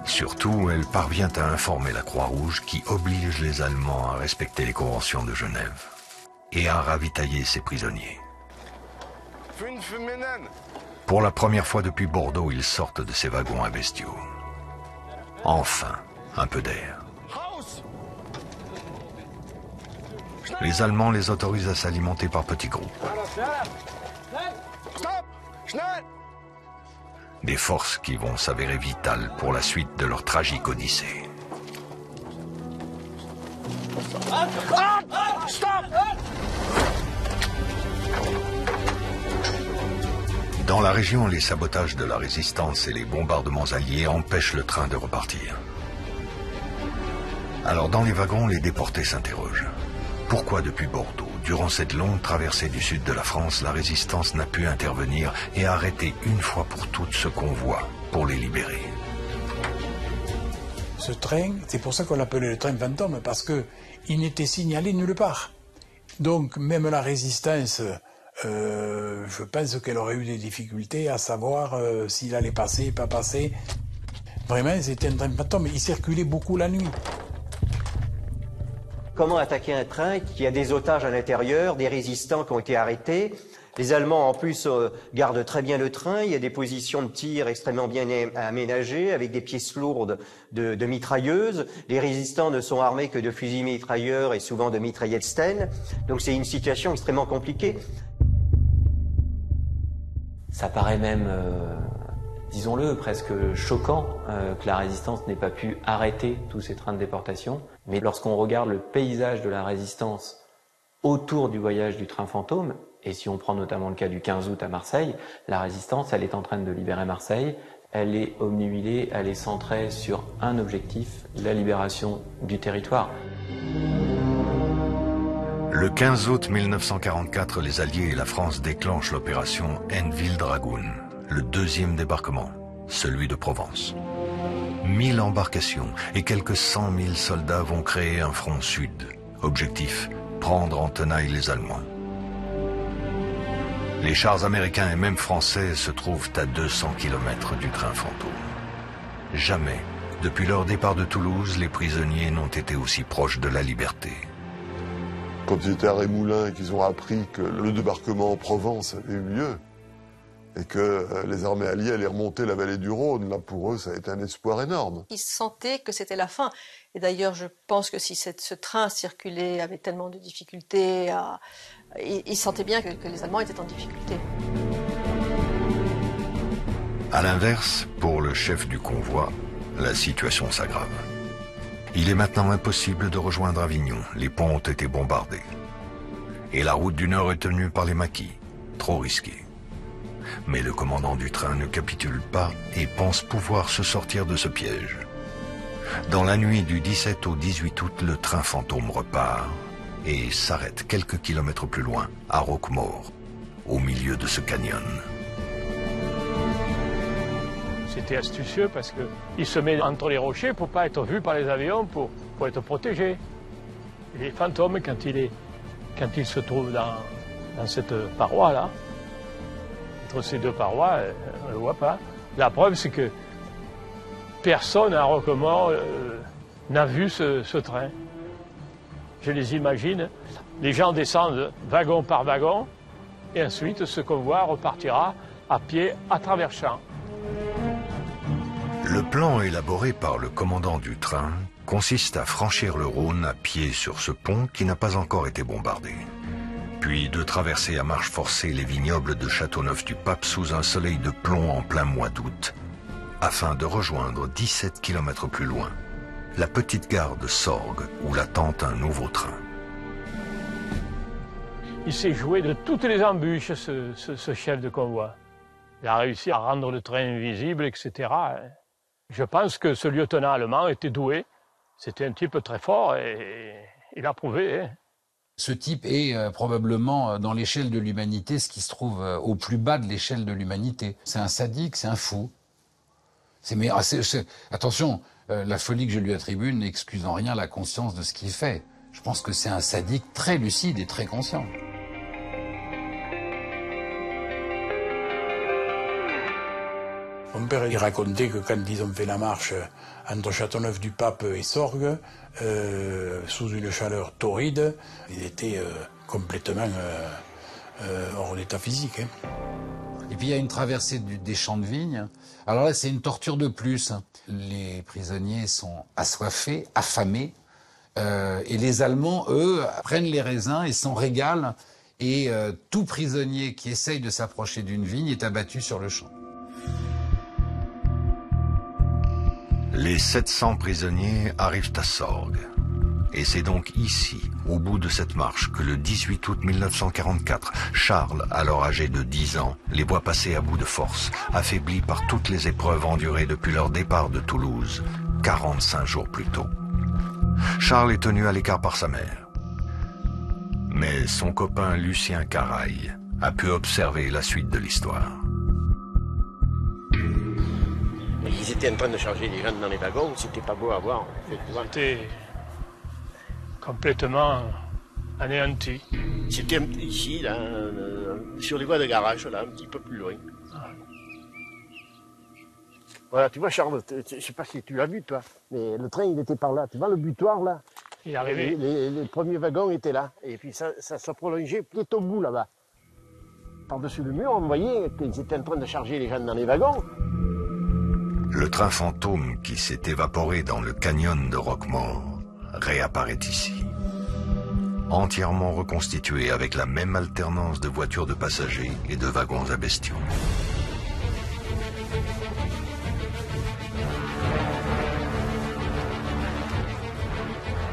Surtout, elle parvient à informer la Croix-Rouge qui oblige les Allemands à respecter les conventions de Genève et à ravitailler ses prisonniers. Pour la première fois depuis Bordeaux, ils sortent de ces wagons à bestiaux. Enfin, un peu d'air. Les Allemands les autorisent à s'alimenter par petits groupes. Des forces qui vont s'avérer vitales pour la suite de leur tragique odyssée. Dans la région, les sabotages de la résistance et les bombardements alliés empêchent le train de repartir. Alors dans les wagons, les déportés s'interrogent. Pourquoi depuis Bordeaux, durant cette longue traversée du sud de la France, la résistance n'a pu intervenir et arrêter une fois pour toutes ce convoi pour les libérer? Ce train, c'est pour ça qu'on l'appelait le train fantôme, parce qu'il n'était signalé nulle part. Donc même la résistance je pense qu'elle aurait eu des difficultés à savoir s'il allait passer, pas passer. Vraiment, c'était un train fantôme. Il circulait beaucoup la nuit. Comment attaquer un train qui a des otages à l'intérieur, des résistants qui ont été arrêtés? Les Allemands, en plus, gardent très bien le train. Il y a des positions de tir extrêmement bien aménagées, avec des pièces lourdes de mitrailleuses. Les résistants ne sont armés que de fusils mitrailleurs et souvent de mitraillettes Sten. Donc c'est une situation extrêmement compliquée. Ça paraît même, disons-le, presque choquant que la résistance n'ait pas pu arrêter tous ces trains de déportation. Mais lorsqu'on regarde le paysage de la résistance autour du voyage du train fantôme, et si on prend notamment le cas du 15 août à Marseille, la résistance, elle est en train de libérer Marseille. Elle est obnubilée, elle est centrée sur un objectif, la libération du territoire. Le 15 août 1944, les Alliés et la France déclenchent l'opération Hainneville Dragoon, le deuxième débarquement, celui de Provence. 1000 embarcations et quelques 100 000 soldats vont créer un front sud. Objectif, prendre en tenaille les Allemands. Les chars américains et même français se trouvent à 200 km du train fantôme. Jamais, depuis leur départ de Toulouse, les prisonniers n'ont été aussi proches de la liberté. Quand ils étaient à Rémoulins et qu'ils ont appris que le débarquement en Provence avait eu lieu, et que les armées alliées allaient remonter la vallée du Rhône, là pour eux ça a été un espoir énorme. Ils sentaient que c'était la fin. Et d'ailleurs je pense que si ce train circulait avec tellement de difficultés, ils sentaient bien que les Allemands étaient en difficulté. À l'inverse, pour le chef du convoi, la situation s'aggrave. Il est maintenant impossible de rejoindre Avignon, les ponts ont été bombardés. Et la route du Nord est tenue par les maquis, trop risquée. Mais le commandant du train ne capitule pas et pense pouvoir se sortir de ce piège. Dans la nuit du 17 au 18 août, le train fantôme repart et s'arrête quelques kilomètres plus loin, à Roquemaure, au milieu de ce canyon. C'était astucieux parce qu'il se met entre les rochers pour ne pas être vu par les avions, pour être protégé. Et les fantômes, quand il se trouve dans cette paroi-là, entre ces deux parois, on ne le voit pas. La preuve, c'est que personne à Roquemaure n'a vu ce train. Je les imagine, les gens descendent wagon par wagon, et ensuite ce convoi repartira à pied à travers champs. Le plan élaboré par le commandant du train consiste à franchir le Rhône à pied sur ce pont qui n'a pas encore été bombardé. Puis de traverser à marche forcée les vignobles de Châteauneuf-du-Pape sous un soleil de plomb en plein mois d'août, afin de rejoindre 17 km plus loin la petite gare de Sorgues où l'attend un nouveau train. Il s'est joué de toutes les embûches, ce chef de convoi. Il a réussi à rendre le train invisible, etc. Je pense que ce lieutenant allemand était doué. C'était un type très fort et il a prouvé. Hein. Ce type est probablement, dans l'échelle de l'humanité, ce qui se trouve au plus bas de l'échelle de l'humanité. C'est un sadique, c'est un fou. Attention, la folie que je lui attribue n'excuse en rien la conscience de ce qu'il fait. Je pense que c'est un sadique très lucide et très conscient. Mon père, il racontait que quand ils ont fait la marche entre Châteauneuf-du-Pape et Sorgues, sous une chaleur torride, il était complètement hors d'état physique. Hein. Et puis il y a une traversée des champs de vignes. Alors là, c'est une torture de plus. Les prisonniers sont assoiffés, affamés, et les Allemands, eux, prennent les raisins et s'en régalent. Et tout prisonnier qui essaye de s'approcher d'une vigne est abattu sur le champ. Les 700 prisonniers arrivent à Sorgues. Et c'est donc ici, au bout de cette marche, que le 18 août 1944, Charles, alors âgé de 10 ans, les voit passer à bout de force, affaiblis par toutes les épreuves endurées depuis leur départ de Toulouse, 45 jours plus tôt. Charles est tenu à l'écart par sa mère. Mais son copain Lucien Caraille a pu observer la suite de l'histoire. Ils étaient en train de charger les gens dans les wagons, c'était pas beau à voir. C'était complètement anéanti. C'était ici, là, sur les voies de garage, là, un petit peu plus loin. Voilà, tu vois, Charles, je ne sais pas si tu l'as vu, toi, mais le train, il était par là. Tu vois le butoir, là? Il est arrivé. Les premiers wagons étaient là. Et puis ça prolongeait tout au bout, là-bas. Par-dessus le mur, on voyait qu'ils étaient en train de charger les gens dans les wagons. Le train fantôme qui s'est évaporé dans le canyon de Roquemort réapparaît ici. Entièrement reconstitué avec la même alternance de voitures de passagers et de wagons à bestiaux.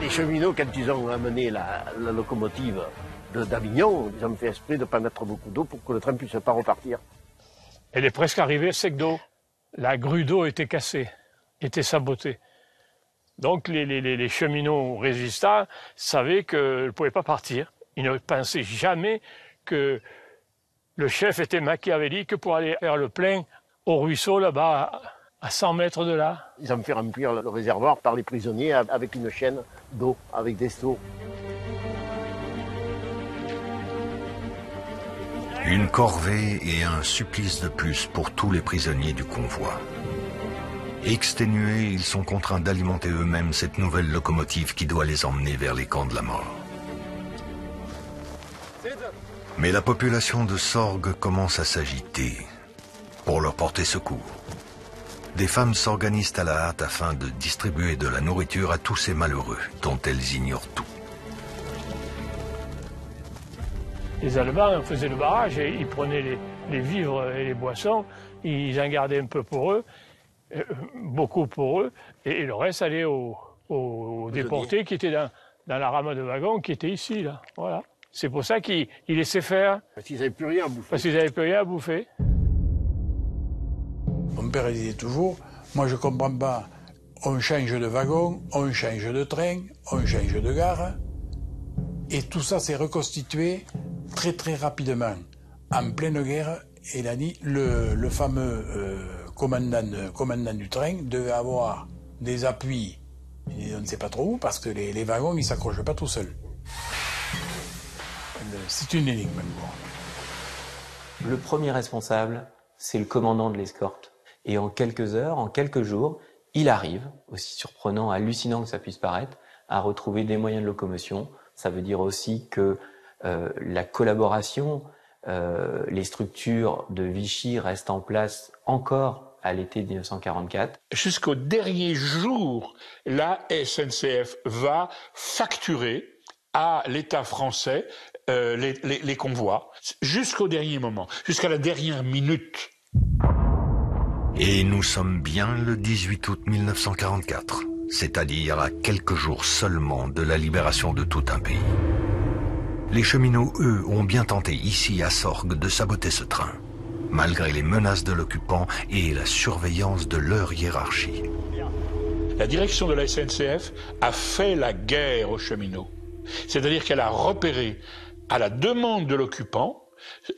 Les cheminots, quand ils ont amené la locomotive d'Avignon, ils ont fait exprès de ne pas mettre beaucoup d'eau pour que le train ne puisse pas repartir. Elle est presque arrivée sec d'eau. La grue d'eau était cassée, était sabotée. Donc les cheminots résistants savaient qu'ils ne pouvaient pas partir. Ils ne pensaient jamais que le chef était machiavélique pour aller faire le plein au ruisseau là-bas, à 100 mètres de là. Ils ont fait remplir le réservoir par les prisonniers avec une chaîne d'eau, avec des seaux. Une corvée et un supplice de plus pour tous les prisonniers du convoi. Exténués, ils sont contraints d'alimenter eux-mêmes cette nouvelle locomotive qui doit les emmener vers les camps de la mort. Mais la population de Sorgues commence à s'agiter pour leur porter secours. Des femmes s'organisent à la hâte afin de distribuer de la nourriture à tous ces malheureux dont elles ignorent tout. Les Allemands faisaient le barrage et ils prenaient les vivres et les boissons, ils en gardaient un peu pour eux, beaucoup pour eux, et le reste allait aux déportés qui étaient dans la rame de wagon qui était ici, là. Voilà. C'est pour ça qu'ils laissaient faire. Parce qu'ils n'avaient plus rien à bouffer. Parce qu'ils n'avaient plus rien à bouffer. Mon père disait toujours, moi je comprends pas, on change de wagon, on change de train, on change de gare, et tout ça s'est reconstitué très très rapidement. En pleine guerre, il a dit, le fameux commandant du train devait avoir des appuis, on ne sait pas trop où, parce que les wagons ils ne s'accrochent pas tout seuls. C'est une énigme. Le premier responsable, c'est le commandant de l'escorte. Et en quelques heures, en quelques jours, il arrive, aussi surprenant, hallucinant que ça puisse paraître, à retrouver des moyens de locomotion. Ça veut dire aussi que la collaboration, les structures de Vichy restent en place encore à l'été 1944. Jusqu'au dernier jour, la SNCF va facturer à l'État français les convois, jusqu'au dernier moment, jusqu'à la dernière minute. Et nous sommes bien le 18 août 1944, c'est-à-dire à quelques jours seulement de la libération de tout un pays. Les cheminots, eux, ont bien tenté ici à Sorgues de saboter ce train, malgré les menaces de l'occupant et la surveillance de leur hiérarchie. La direction de la SNCF a fait la guerre aux cheminots. C'est-à-dire qu'elle a repéré, à la demande de l'occupant,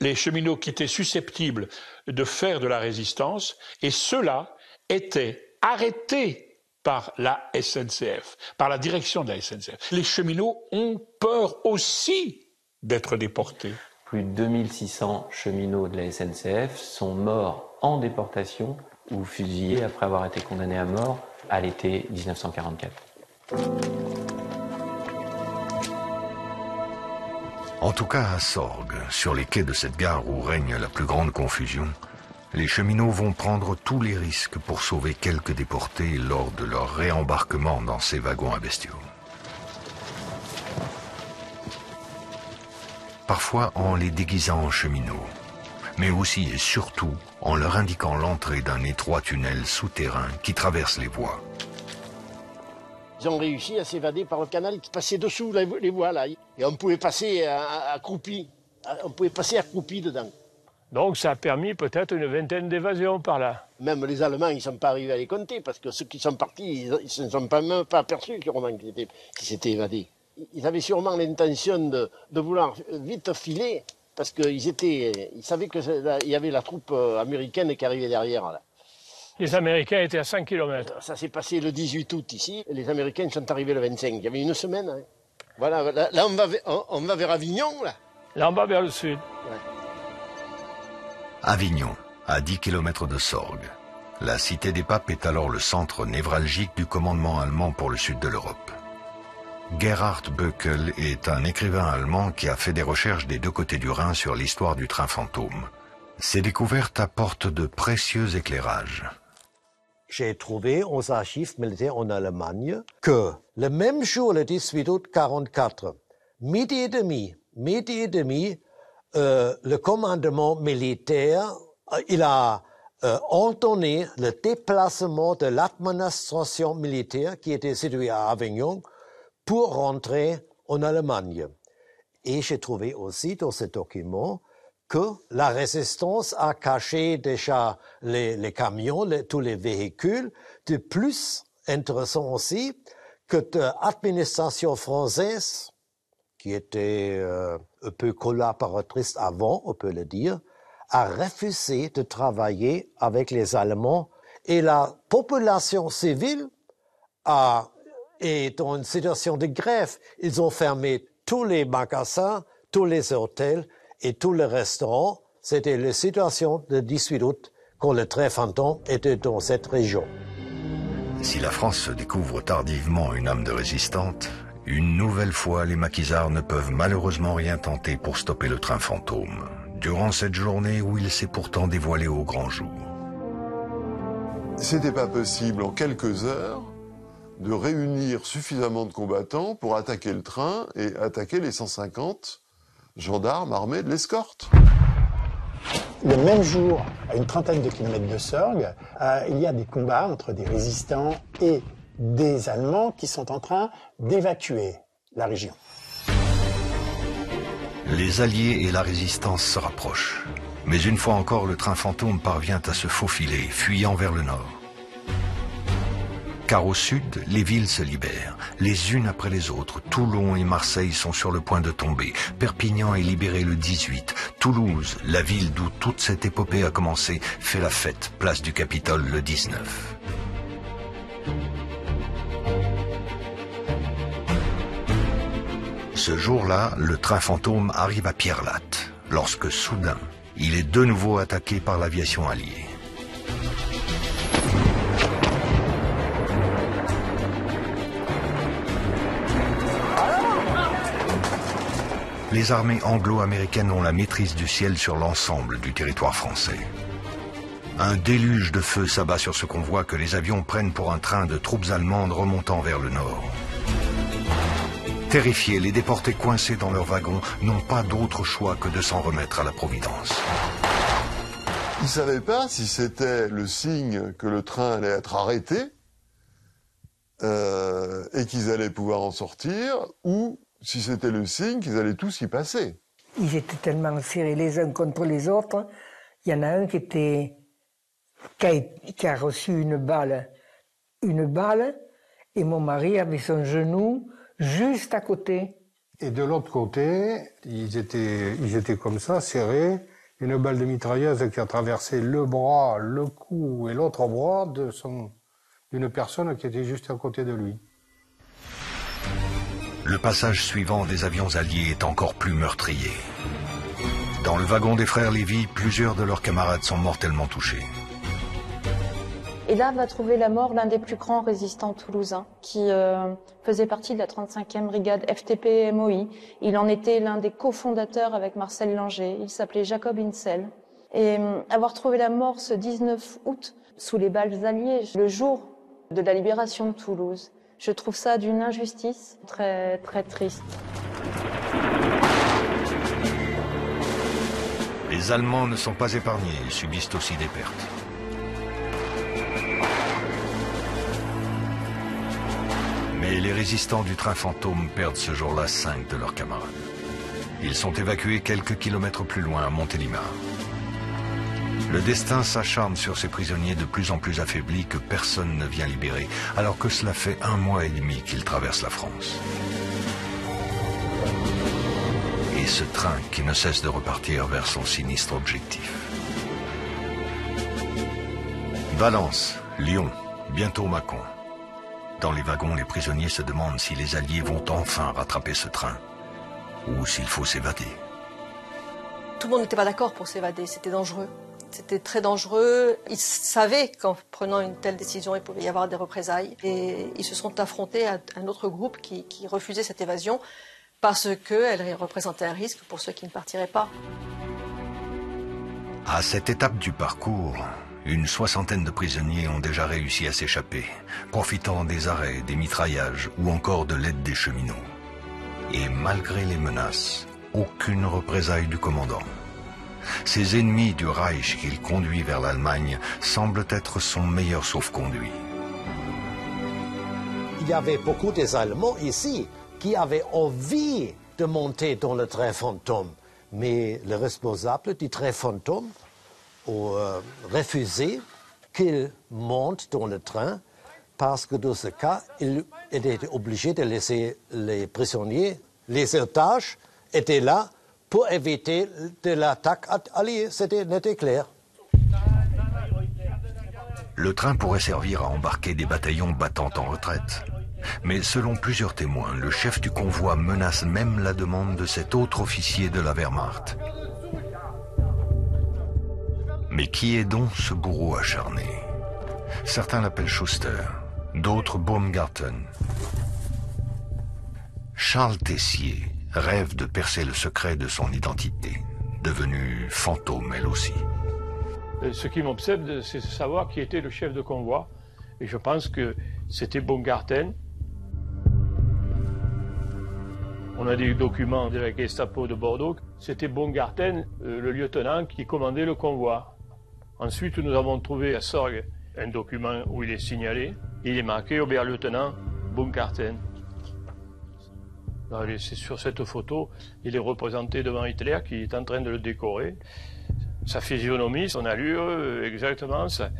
les cheminots qui étaient susceptibles de faire de la résistance, et ceux-là étaient arrêtés par la SNCF, par la direction de la SNCF. Les cheminots ont peur aussi d'être déportés. Plus de 2600 cheminots de la SNCF sont morts en déportation ou fusillés après avoir été condamnés à mort à l'été 1944. En tout cas à Sorgues, sur les quais de cette gare où règne la plus grande confusion, les cheminots vont prendre tous les risques pour sauver quelques déportés lors de leur réembarquement dans ces wagons à bestiaux. Parfois en les déguisant en cheminots, mais aussi et surtout en leur indiquant l'entrée d'un étroit tunnel souterrain qui traverse les voies. Ils ont réussi à s'évader par le canal qui passait dessous les voies là. Et on pouvait passer accroupi. On pouvait passer accroupi dedans. Donc ça a permis peut-être une vingtaine d'évasions par là. Même les Allemands, ils ne sont pas arrivés à les compter, parce que ceux qui sont partis, ils ne se sont même pas aperçus qu'ils s'étaient évadés. Ils avaient sûrement l'intention de vouloir vite filer, parce qu'ils savaient qu'il y avait la troupe américaine qui arrivait derrière. Là. Les Américains étaient à 5 km. Ça s'est passé le 18 août ici, et les Américains sont arrivés le 25. Il y avait une semaine. Hein. Voilà, là on va vers Avignon, là. Là, on va vers le sud. Ouais. Avignon, à 10 km de Sorgues. La cité des papes est alors le centre névralgique du commandement allemand pour le sud de l'Europe. Gerhard Böckel est un écrivain allemand qui a fait des recherches des deux côtés du Rhin sur l'histoire du train fantôme. Ces découvertes apportent de précieux éclairages. J'ai trouvé aux archives militaires en Allemagne que le même jour, le 18 août 1944, midi et demi, le commandement militaire, il a ordonné le déplacement de l'administration militaire qui était située à Avignon pour rentrer en Allemagne. Et j'ai trouvé aussi dans ce document que la résistance a caché déjà les camions, tous les véhicules. De plus intéressant aussi que l'administration française, qui était un peu collaboratrice avant, on peut le dire, a refusé de travailler avec les Allemands et la population civile est dans une situation de grève. Ils ont fermé tous les magasins, tous les hôtels et tous les restaurants. C'était la situation du 18 août quand le train fantôme était dans cette région. Si la France se découvre tardivement une âme de résistante, une nouvelle fois, les maquisards ne peuvent malheureusement rien tenter pour stopper le train fantôme, durant cette journée où il s'est pourtant dévoilé au grand jour. C'était pas possible en quelques heures de réunir suffisamment de combattants pour attaquer le train et attaquer les 150 gendarmes armés de l'escorte. Le même jour, à une trentaine de kilomètres de Sorgues, il y a des combats entre des résistants et des Allemands qui sont en train d'évacuer la région. Les Alliés et la résistance se rapprochent. Mais une fois encore, le train fantôme parvient à se faufiler, fuyant vers le nord. Car au sud, les villes se libèrent, les unes après les autres. Toulon et Marseille sont sur le point de tomber. Perpignan est libéré le 18. Toulouse, la ville d'où toute cette épopée a commencé, fait la fête, place du Capitole le 19. Ce jour-là, le train fantôme arrive à Pierrelatte, lorsque soudain, il est de nouveau attaqué par l'aviation alliée. Les armées anglo-américaines ont la maîtrise du ciel sur l'ensemble du territoire français. Un déluge de feu s'abat sur ce convoi que les avions prennent pour un train de troupes allemandes remontant vers le nord. Terrifiés, les déportés coincés dans leurs wagons n'ont pas d'autre choix que de s'en remettre à la Providence. Ils ne savaient pas si c'était le signe que le train allait être arrêté et qu'ils allaient pouvoir en sortir, ou si c'était le signe qu'ils allaient tous y passer. Ils étaient tellement serrés les uns contre les autres. Il y en a un qui a reçu une balle, et mon mari avait son genou juste à côté. Et de l'autre côté, ils étaient comme ça, serrés. Une balle de mitrailleuse qui a traversé le bras, le cou et l'autre bras d'une personne qui était juste à côté de lui. Le passage suivant des avions alliés est encore plus meurtrier. Dans le wagon des frères Lévy, plusieurs de leurs camarades sont mortellement touchés. Et là va trouver la mort l'un des plus grands résistants toulousains qui faisait partie de la 35e brigade FTP-MOI. Il en était l'un des cofondateurs avec Marcel Langer. Il s'appelait Jacob Insel. Et avoir trouvé la mort ce 19 août sous les balles alliées, le jour de la libération de Toulouse, je trouve ça d'une injustice très, très triste. Les Allemands ne sont pas épargnés, ils subissent aussi des pertes. Mais les résistants du train fantôme perdent ce jour-là 5 de leurs camarades. Ils sont évacués quelques kilomètres plus loin, à Montélimar. Le destin s'acharne sur ces prisonniers de plus en plus affaiblis que personne ne vient libérer, alors que cela fait 1 mois et demi qu'ils traversent la France. Et ce train qui ne cesse de repartir vers son sinistre objectif. Valence, Lyon, bientôt Mâcon. Dans les wagons, les prisonniers se demandent si les Alliés vont enfin rattraper ce train ou s'il faut s'évader. Tout le monde n'était pas d'accord pour s'évader, c'était dangereux. C'était très dangereux. Ils savaient qu'en prenant une telle décision, il pouvait y avoir des représailles. Et ils se sont affrontés à un autre groupe qui refusait cette évasion parce qu'elle représentait un risque pour ceux qui ne partiraient pas. À cette étape du parcours, une soixantaine de prisonniers ont déjà réussi à s'échapper, profitant des arrêts, des mitraillages ou encore de l'aide des cheminots. Et malgré les menaces, aucune représaille du commandant. Ces ennemis du Reich qu'il conduit vers l'Allemagne semblent être son meilleur sauf-conduit. Il y avait beaucoup des Allemands ici qui avaient envie de monter dans le train fantôme. Mais le responsable du train fantôme a refusé qu'il monte dans le train parce que dans ce cas, il était obligé de laisser les prisonniers, les otages étaient là pour éviter de l'attaque alliée, c'était clair. Le train pourrait servir à embarquer des bataillons battant en retraite. Mais selon plusieurs témoins, le chef du convoi menace même la demande de cet autre officier de la Wehrmacht. Mais qui est donc ce bourreau acharné? Certains l'appellent Schuster, d'autres Baumgarten. Charles Tessier rêve de percer le secret de son identité, devenue fantôme elle aussi. Ce qui m'obsède, c'est de savoir qui était le chef de convoi. Et je pense que c'était Baumgarten. On a des documents de la Gestapo de Bordeaux. C'était Baumgarten, le lieutenant, qui commandait le convoi. Ensuite, nous avons trouvé à Sorgues un document où il est signalé. Il est marqué Oberlieutenant Baumgarten. C'est sur cette photo, il est représenté devant Hitler qui est en train de le décorer. Sa physionomie, son allure, exactement. Ça.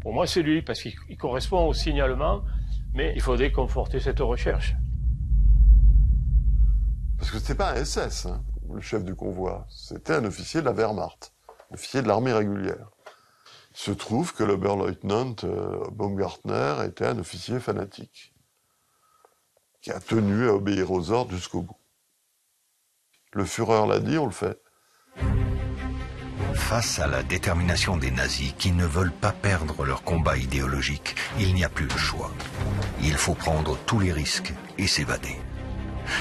Pour moi, c'est lui, parce qu'il correspond au signalement, mais il faudrait conforter cette recherche. Parce que c'était pas un SS, hein, le chef du convoi. C'était un officier de la Wehrmacht, officier de l'armée régulière. Il se trouve que l'Oberleutnant Baumgartner était un officier fanatique, qui a tenu à obéir aux ordres jusqu'au bout. Le Führer l'a dit, on le fait. Face à la détermination des nazis qui ne veulent pas perdre leur combat idéologique, il n'y a plus de choix. Il faut prendre tous les risques et s'évader.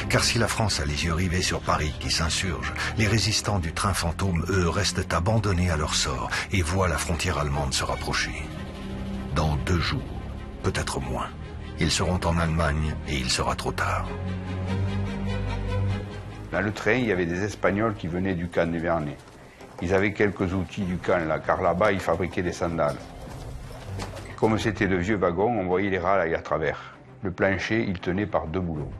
Car si la France a les yeux rivés sur Paris qui s'insurge, les résistants du train fantôme, eux, restent abandonnés à leur sort et voient la frontière allemande se rapprocher. Dans 2 jours, peut-être moins, ils seront en Allemagne et il sera trop tard. Dans le train, il y avait des Espagnols qui venaient du camp de Vernet. Ils avaient quelques outils du camp là, car là-bas, ils fabriquaient des sandales. Comme c'était de vieux wagons, on voyait les rails à travers. Le plancher, il tenait par 2 boulons.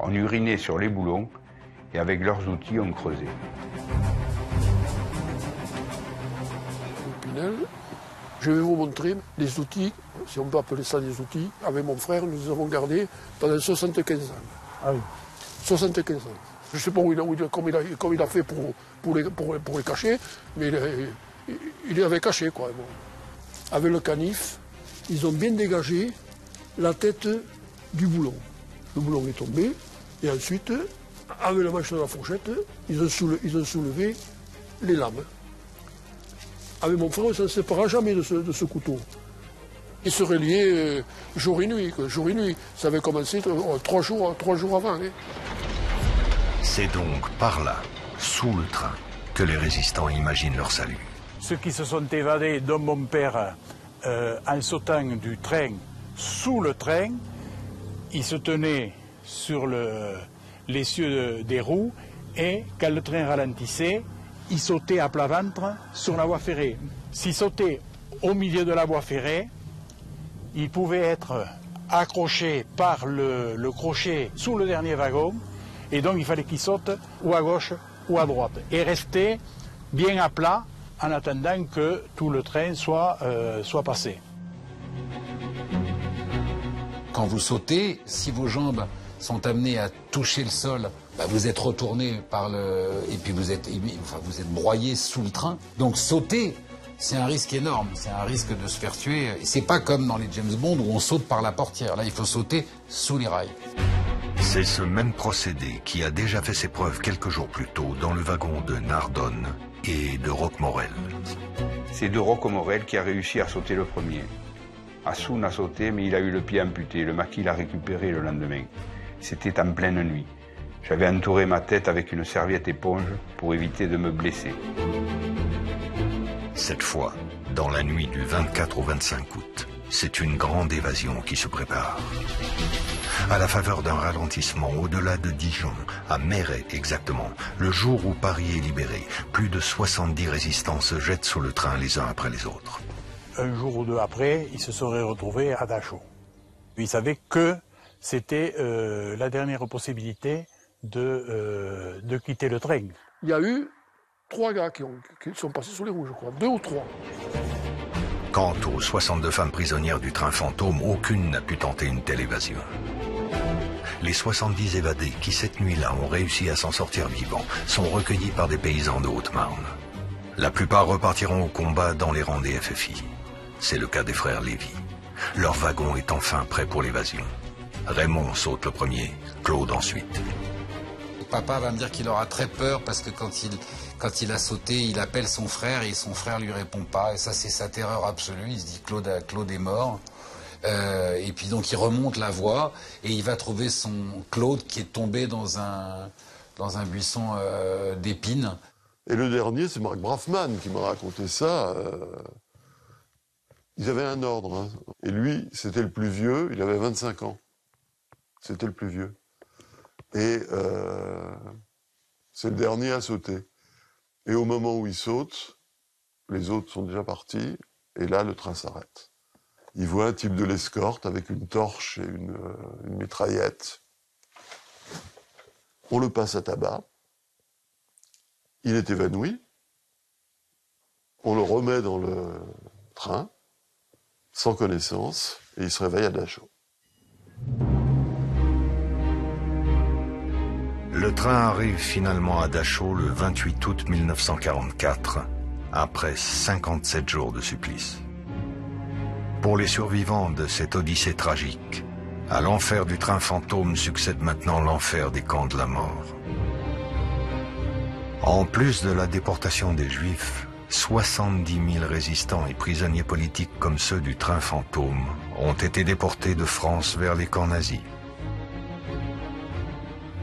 On urinait sur les boulons et avec leurs outils, on creusait. Je vais vous montrer les outils, si on peut appeler ça des outils. Avec mon frère, nous les avons gardés pendant 75 ans. Ah oui. 75 ans. Je ne sais pas comment il a fait pour les cacher, mais il les avait cachés, quoi. Bon. Avec le canif, ils ont bien dégagé la tête du boulon. Le boulon est tombé, et ensuite, avec le manche de la fourchette, ils ont soulevé les lames. Avec mon frère, on ne se sépara jamais de ce couteau. Il serait lié jour et nuit. Jour et nuit. Ça avait commencé 3 jours avant. Hein. C'est donc par là, sous le train, que les résistants imaginent leur salut. Ceux qui se sont évadés, dont mon père, en sautant du train, sous le train, ils se tenaient sur l'essieu des roues et quand le train ralentissait, ils sautaient à plat ventre sur la voie ferrée. S'ils sautaient au milieu de la voie ferrée, ils pouvaient être accrochés par le crochet sous le dernier wagon et donc il fallait qu'ils sautent ou à gauche ou à droite et rester bien à plat en attendant que tout le train soit passé. Quand vous sautez, si vos jambes sont amenées à toucher le sol, bah vous êtes retourné par le... et puis vous êtes broyé sous le train. Donc sauter, C'est un risque énorme, c'est un risque de se faire tuer. Et c'est pas comme dans les James Bond où on saute par la portière. Là, il faut sauter sous les rails. C'est ce même procédé qui a déjà fait ses preuves quelques jours plus tôt dans le wagon de Nardonne et de Roquemorel. C'est de Roquemorel qui a réussi à sauter le premier. Assoun a sauté, mais il a eu le pied amputé. Le maquis l'a récupéré le lendemain. C'était en pleine nuit. J'avais entouré ma tête avec une serviette éponge pour éviter de me blesser. Cette fois, dans la nuit du 24 au 25 août, c'est une grande évasion qui se prépare. À la faveur d'un ralentissement au-delà de Dijon, à Méret exactement, le jour où Paris est libéré, plus de 70 résistants se jettent sous le train les uns après les autres. Un jour ou deux après, ils se seraient retrouvés à Dachau. Ils savaient que c'était la dernière possibilité de quitter le train. Il y a eu 3 gars qui sont passés sous les roues, je crois. 2 ou 3. Quant aux 62 femmes prisonnières du train fantôme, aucune n'a pu tenter une telle évasion. Les 70 évadés qui, cette nuit-là, ont réussi à s'en sortir vivants, sont recueillis par des paysans de Haute-Marne. La plupart repartiront au combat dans les rangs des FFI. C'est le cas des frères Lévy. Leur wagon est enfin prêt pour l'évasion. Raymond saute le premier, Claude ensuite. Papa va me dire qu'il aura très peur parce que quand il a sauté, il appelle son frère et son frère lui répond pas. Et ça, c'est sa terreur absolue. Il se dit Claude est mort. Et puis donc il remonte la voie et il va trouver son Claude qui est tombé dans un buisson d'épines. Et le dernier, c'est Marc Braffman qui m'a raconté ça. Ils avaient un ordre. Hein. Et lui, c'était le plus vieux, il avait 25 ans. C'était le plus vieux. Et c'est le dernier à sauter. Et au moment où il saute, les autres sont déjà partis, et là, le train s'arrête. Il voit un type de l'escorte avec une torche et une mitraillette. On le passe à tabac. Il est évanoui. On le remet dans le train, sans connaissance, et il se réveille à Dachau. Le train arrive finalement à Dachau le 28 août 1944, après 57 jours de supplice. Pour les survivants de cette odyssée tragique, à l'enfer du train fantôme succède maintenant l'enfer des camps de la mort. En plus de la déportation des Juifs, 70 000 résistants et prisonniers politiques comme ceux du train fantôme ont été déportés de France vers les camps nazis.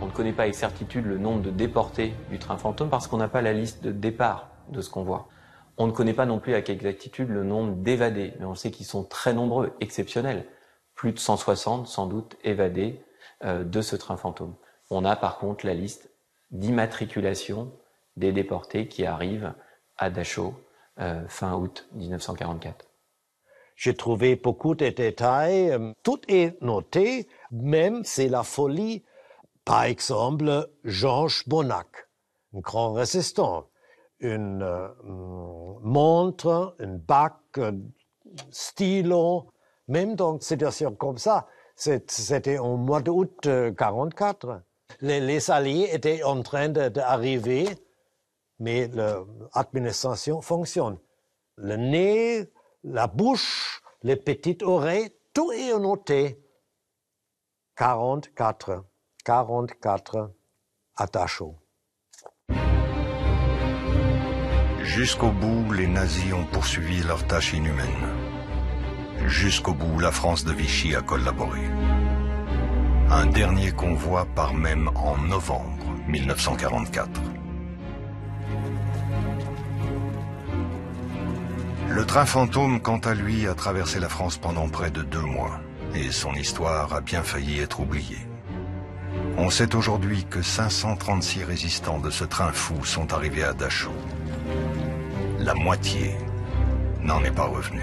On ne connaît pas avec certitude le nombre de déportés du train fantôme parce qu'on n'a pas la liste de départ de ce convoi. On ne connaît pas non plus avec exactitude le nombre d'évadés, mais on sait qu'ils sont très nombreux, exceptionnels. Plus de 160 sans doute évadés de ce train fantôme. On a par contre la liste d'immatriculation des déportés qui arrivent à Dachau fin août 1944. J'ai trouvé beaucoup de détails. Tout est noté, même c'est la folie. Par exemple, Georges Bonnac, un grand résistant. Une montre, un bac, un stylo, même dans une situation comme ça. C'était au mois d'août 1944. Les Alliés étaient en train d'arriver, mais l'administration fonctionne. Le nez, la bouche, les petites oreilles, tout est noté. 44 à Dachau. Jusqu'au bout, les nazis ont poursuivi leur tâche inhumaine. Jusqu'au bout, la France de Vichy a collaboré. Un dernier convoi part même en novembre 1944. Le train fantôme, quant à lui, a traversé la France pendant près de 2 mois, et son histoire a bien failli être oubliée. On sait aujourd'hui que 536 résistants de ce train fou sont arrivés à Dachau. La moitié n'en est pas revenue.